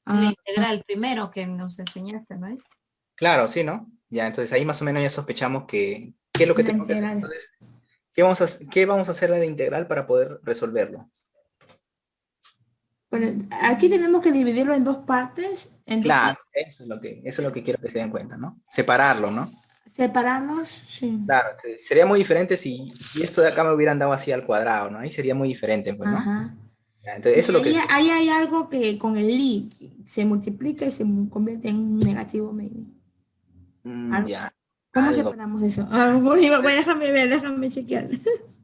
La Ah, integral primero que nos enseñaste, ¿no es? Claro, sí, ¿no? Ya, entonces ahí más o menos ya sospechamos que qué es lo que la tenemos que hacer. integral. Entonces, ¿qué vamos a hacer a la integral para poder resolverlo? Bueno, aquí tenemos que dividirlo en dos partes, en dos Claro, eso es lo que quiero que se den cuenta, ¿no? Separarlo, ¿no? separarlos, sí. Claro, entonces, sería muy diferente si esto de acá me hubieran dado así al cuadrado, ¿no? Ahí sería muy diferente, pues, ¿no? Ajá. Ya, entonces, eso Y es lo que... ahí hay algo que con el i se multiplica y se convierte en un negativo medio. ya, ¿Cómo algo. separamos eso? Bueno, déjame ver, déjame chequear.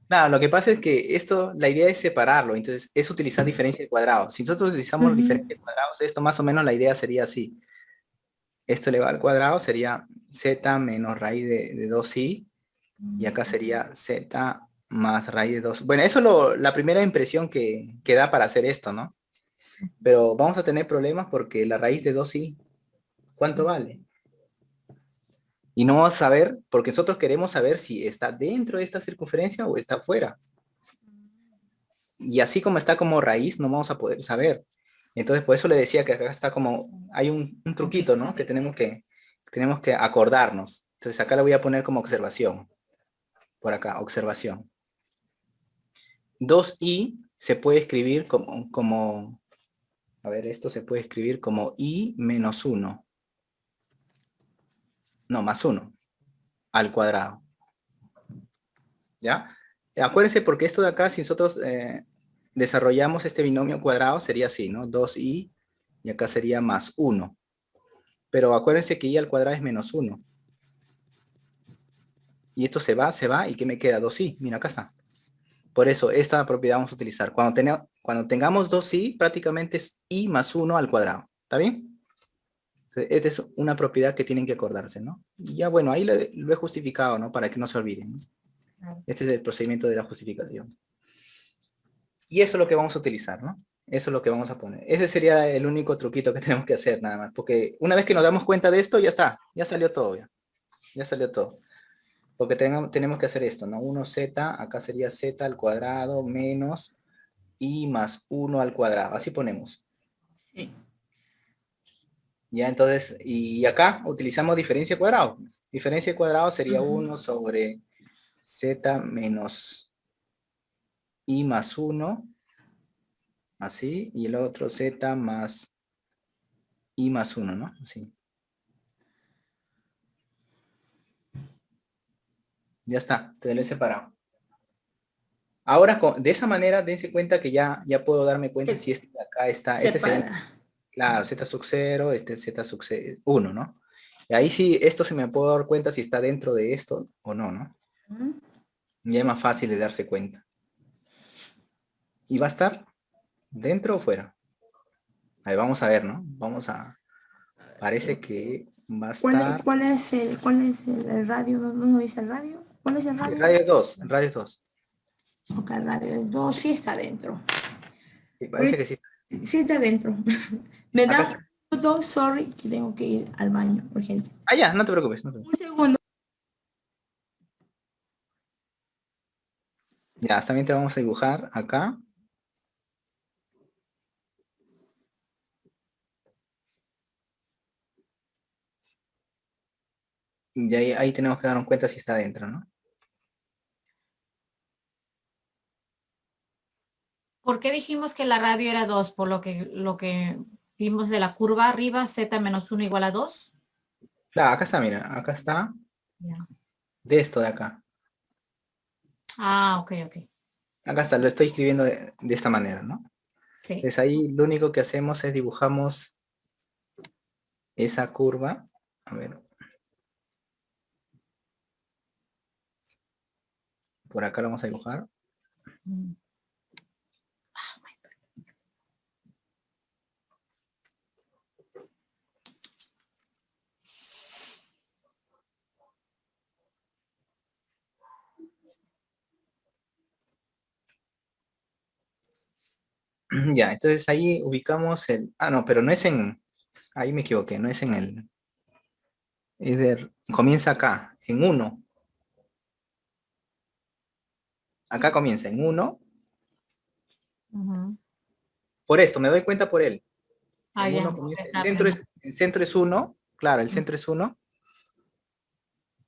Nada, lo que pasa es que esto, la idea es separarlo, entonces es utilizar diferencia de cuadrados. Si nosotros utilizamos Ujú. diferencia de cuadrados, esto más o menos la idea sería así. Esto elevado al cuadrado sería z menos raíz de 2i, y acá sería z más raíz de 2. Bueno, eso es la primera impresión que da para hacer esto, ¿no? Pero vamos a tener problemas porque la raíz de 2i, ¿cuánto vale? Y no vamos a saber, porque nosotros queremos saber si está dentro de esta circunferencia o está fuera. Y así como está como raíz, no vamos a poder saber. Entonces, por eso le decía que acá está como, hay un truquito, ¿no? Que tenemos que acordarnos. Entonces, acá le voy a poner como observación. Por acá, observación. 2i se puede escribir como, a ver, esto se puede escribir como i menos 1. No, más 1 al cuadrado. ¿Ya? Acuérdense porque esto de acá, si nosotros desarrollamos este binomio cuadrado, sería así, ¿no? 2i y acá sería más 1. Pero acuérdense que i al cuadrado es menos 1. Y esto se va, ¿y qué me queda? 2i. Mira, acá está. Por eso, esta propiedad vamos a utilizar. Cuando tengamos 2i, prácticamente es i más 1 al cuadrado. ¿Está bien? Esta es una propiedad que tienen que acordarse, ¿no? Y ya, bueno, ahí lo he justificado, ¿no? Para que no se olviden, ¿no? Claro. Este es el procedimiento de la justificación. Y eso es lo que vamos a utilizar, ¿no? Eso es lo que vamos a poner. Ese sería el único truquito que tenemos que hacer, nada más. Porque una vez que nos damos cuenta de esto, ya está. Ya salió todo, ya salió todo. Porque tenemos que hacer esto, ¿no? 1z, acá sería z al cuadrado menos i más 1 al cuadrado. Así ponemos. Sí. Ya, entonces, y acá utilizamos diferencia de cuadrado. Diferencia de cuadrado sería Ujú. 1 sobre z menos i más 1. Así. Y el otro z más i más 1, ¿no? Así. Ya está, te lo he separado. Ahora, de esa manera, dense cuenta que ya puedo darme cuenta si este de acá está, este sería, Separa. claro, z sub 0, este es z sub 1, ¿no? Y ahí sí, esto se me puedo dar cuenta si está dentro de esto o no, ¿no? Ujú. Ya es más fácil de darse cuenta. ¿Y va a estar dentro o fuera? Ahí vamos a ver, ¿no? Vamos a Parece que va a ¿Cuál, estar... cuál es el radio? ¿No dice el radio? ¿Cuál es el Sí, radio? radio 2, radio 2. Ok, el radio es 2, sí está dentro. Sí, parece que sí. Sí está dentro. Me Acá da está. dos, sorry, que tengo que ir al baño, urgente. Ah, ya, no te preocupes. No te Un preocupes. segundo. Ya, también te vamos a dibujar acá. Y ahí tenemos que darnos cuenta si está dentro, ¿no? ¿Por qué dijimos que la radio era 2? Por lo que vimos de la curva arriba, z menos 1 igual a 2. Claro, acá está, mira. Acá está Ya. de esto de acá. Ah, ok. Acá está, lo estoy escribiendo de esta manera, ¿no? Sí. Entonces ahí lo único que hacemos es dibujamos esa curva. A ver. Por acá lo vamos a dibujar. Mm. Ya, entonces ahí ubicamos el... Ah, no, pero no es en... Ahí me equivoqué, no es en el... Comienza acá, en 1. Acá comienza en 1. Ujú. Por esto, me doy cuenta por él. Ah, En ya. 1 comienza. Está aprendiendo. El centro es 1. Claro, el centro es 1.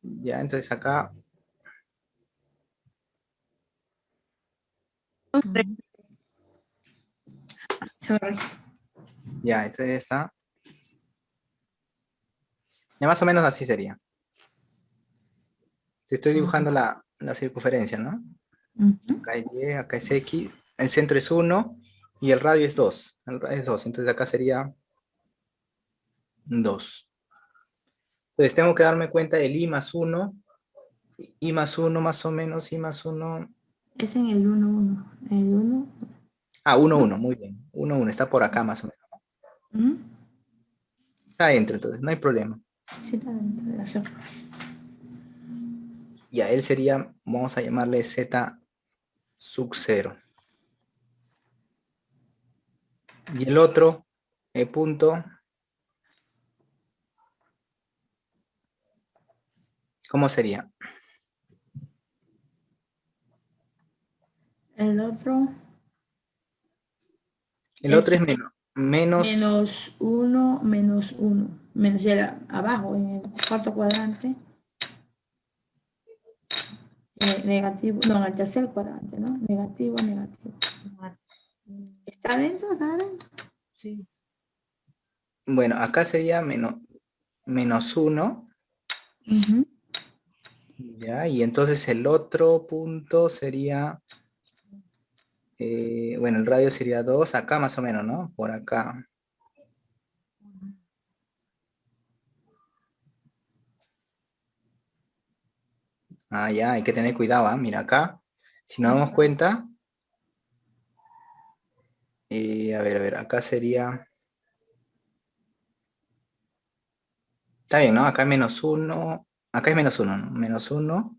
Ya, entonces acá... Ujú. Sorry. Ya, entonces está... Ya más o menos así sería. Te estoy dibujando la circunferencia, ¿no? Ujú. Acá es Y, acá es X, el centro es 1 y el radio es 2. El radio es 2, entonces acá sería 2. Entonces tengo que darme cuenta del I más 1, I más 1 más o menos, I más 1. Es en el 1, 1. El 1. Ah, 1, 1, muy bien. 1, 1, está por acá más o menos. Está adentro, entonces, no hay problema. Sí está dentro de la sopa. Y a él sería, vamos a llamarle Z sub 0. Y el otro punto, ¿cómo sería? El otro El es otro es menos, menos 1, menos 1. Menos el abajo, en el cuarto cuadrante. Negativo, no, en el tercer cuadrante, ¿no? Negativo, negativo. ¿Está adentro? ¿Está adentro? Sí. bueno, acá sería menos 1. Ujú. Ya, y entonces el otro punto sería, bueno, el radio sería 2, acá más o menos, ¿no? Por acá. Ah, ya, hay que tener cuidado, ¿ah? Mira acá, si nos damos cuenta, a ver, acá sería, está bien, ¿no? Acá es menos 1, acá es menos 1, ¿no? Menos 1,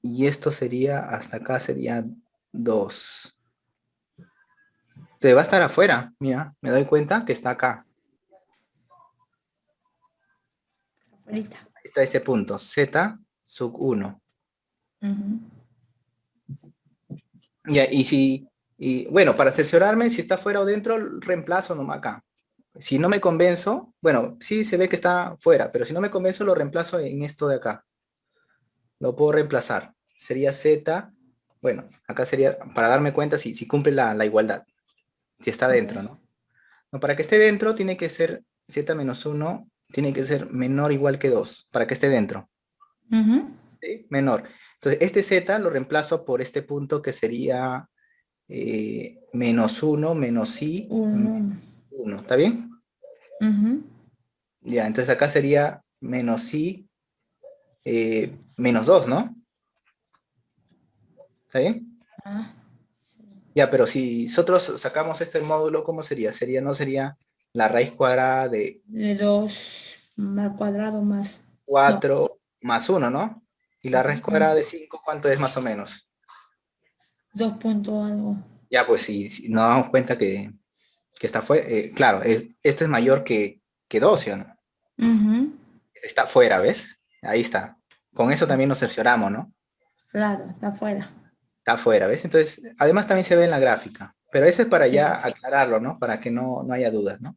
y esto sería, hasta acá sería 2. Entonces va a estar afuera, mira, me doy cuenta que está acá. Ahorita. Está ese punto, Z sub 1. Ujú. Ya, y bueno, para cerciorarme si está fuera o dentro, reemplazo nomás acá. Si no me convenzo, bueno, sí se ve que está fuera, pero si no me convenzo lo reemplazo en esto de acá. Lo puedo reemplazar. Sería Z, bueno, acá sería para darme cuenta si cumple la igualdad, si está dentro, ¿no? No, para que esté dentro tiene que ser Z menos 1, tiene que ser menor o igual que 2, para que esté dentro. Ujú. ¿Sí? Menor. Entonces, este Z lo reemplazo por este punto que sería menos 1, menos I, 1. 1. ¿Está bien? Ujú. Ya, entonces acá sería menos I, menos 2, ¿no? ¿Está bien? Ah, Ya, pero si nosotros sacamos este módulo, ¿cómo sería? No sería la raíz cuadrada de De 2 al cuadrado más 4 más 1, ¿no? Y la raíz Ujú. cuadrada de 5, ¿cuánto es más o menos? 2 punto algo. Ya, pues si nos damos cuenta que está fuera, claro, esto es mayor que 12, ¿o no? Ujú. Está fuera, ¿ves? Ahí está. Con eso también nos cercioramos, ¿no? Claro, está afuera. Está fuera, ¿ves? Entonces, además también se ve en la gráfica. Pero eso es para Sí. ya aclararlo, ¿no? Para que no haya dudas, ¿no?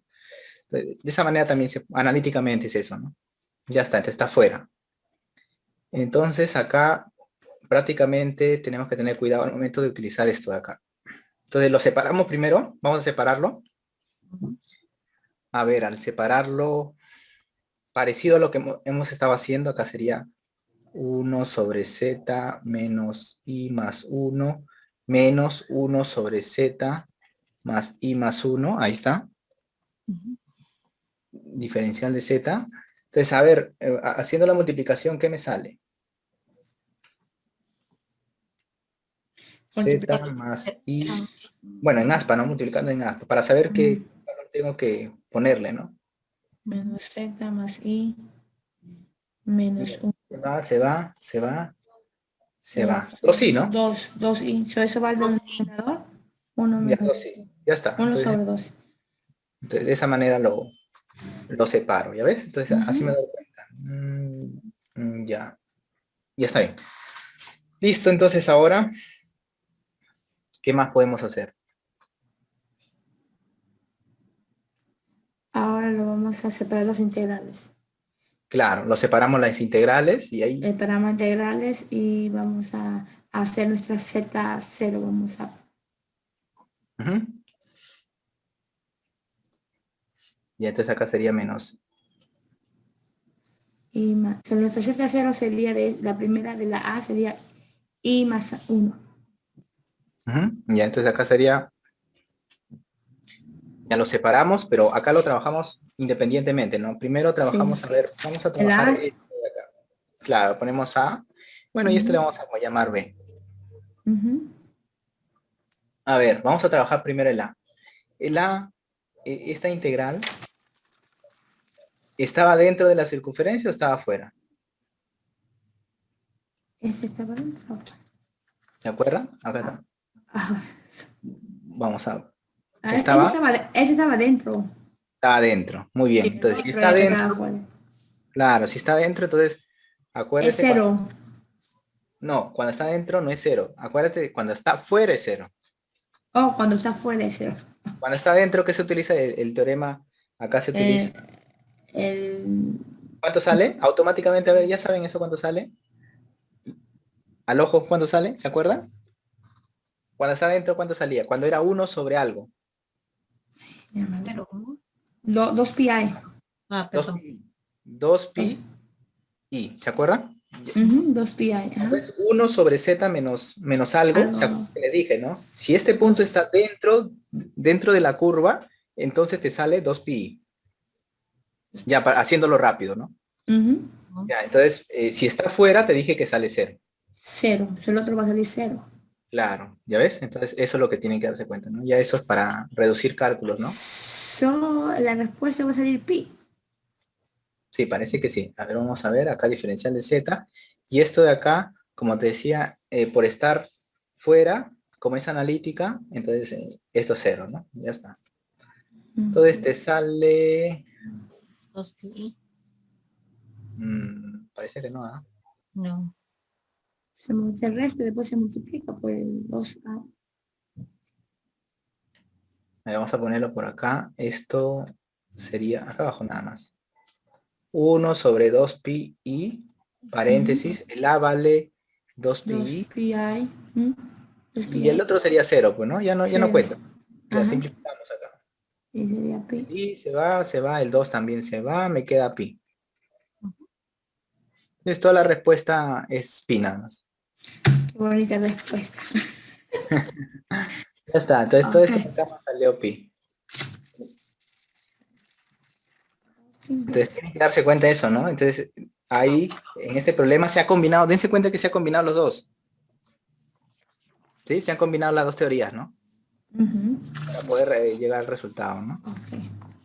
De esa manera también analíticamente es eso, ¿no? Ya está, entonces está fuera. Entonces acá prácticamente tenemos que tener cuidado al momento de utilizar esto de acá. Entonces lo separamos primero, vamos a separarlo. A ver, al separarlo, parecido a lo que hemos estado haciendo, acá sería 1 sobre z menos i más 1 menos 1 sobre z más i más 1, ahí está. Diferencial de z. Entonces, a ver, haciendo la multiplicación, ¿qué me sale? Z más i, bueno, en aspa, ¿no? Multiplicando en aspa, para saber qué valor tengo que ponerle, ¿no? Menos z más i menos 1. Se va, se va, se va, se va. Pero sí, ¿no? 2 i. Eso va al denominador. 1 Ya, menos sí, ya está. 1 Entonces, sobre 2. de esa manera lo separo, ¿ya ves? Entonces, así me doy cuenta. Ya, ya está bien. Listo, entonces ahora, ¿qué más podemos hacer? Ahora lo vamos a separar los integrales. Claro, lo separamos las integrales y ahí... Separamos integrales y vamos a hacer nuestra z0. Vamos a... Ujú. Y entonces acá sería menos. Y más. O sea, nuestra z0 sería de la primera de la a, sería i más 1. Ujú. Ya, entonces acá sería... Ya lo separamos, pero acá lo trabajamos independientemente, ¿no? Primero trabajamos, a ver, vamos a El trabajar a. esto de acá. Claro, ponemos A. Bueno, y este le vamos a llamar B. A ver, vamos a trabajar primero el A. El A, esta integral, ¿estaba dentro de la circunferencia o estaba afuera? Ese estaba dentro. ¿Se acuerdan? Acá está. Ah, Vamos a... ese estaba dentro. Estaba dentro. Muy bien. Sí, el Entonces, si otro está ya quedaba dentro, fuera. claro, si está dentro, entonces, Es acuérdese cuando... 0. No, cuando está dentro no es 0. Acuérdate, cuando está fuera es 0. Oh, cuando está fuera es 0. Cuando está dentro, ¿qué se utiliza? El teorema, acá se utiliza. El... ¿Cuánto sale? Automáticamente, a ver, ¿ya saben eso cuánto sale? Al ojo, ¿cuánto sale? ¿Se acuerdan? Cuando está dentro, ¿cuánto salía? Cuando era 1 sobre algo. 2 pi. Ah, 2 perdón. pi. 2 pi i. ¿Se acuerdan? 2 pi. Es 1 sobre z menos algo. ¿Se acuerdan que les dije, no? Si este punto está dentro de la curva, entonces te sale 2 pi. Ya, haciéndolo rápido, ¿no? Ya, entonces, si está fuera, te dije que sale 0. 0. El otro va a salir 0. Claro, ¿ya ves? Entonces, eso es lo que tienen que darse cuenta, ¿no? Ya eso es para reducir cálculos, ¿no? La respuesta va a salir pi. Sí, parece que sí. A ver, vamos a ver, acá diferencial de z. Y esto de acá, como te decía, por estar fuera, como es analítica, entonces esto es 0, ¿no? Ya está. Entonces te sale... 2 pi. Parece que no, ¿ah? No. El resto después se multiplica por el 2a. Vamos a ponerlo por acá. Esto sería acá abajo nada más. 1 sobre 2 pi i, paréntesis, el a vale 2 pi 2 i, pi. 2 pi. y el otro sería 0, pues, ¿no? Ya no Cero. cuenta. Ya Ajá. simplificamos acá. Y sería pi. Y se va, el 2 también se va, me queda pi. Entonces toda la respuesta es pi nada más. Qué bonita respuesta. Ya está, entonces todo esto acá me salió pi. Entonces tienen que darse cuenta de eso, ¿no? Entonces ahí, en este problema se ha combinado, dense cuenta que se han combinado los dos. ¿Sí? Se han combinado las dos teorías, ¿no? Para poder llegar al resultado, ¿no? Ok.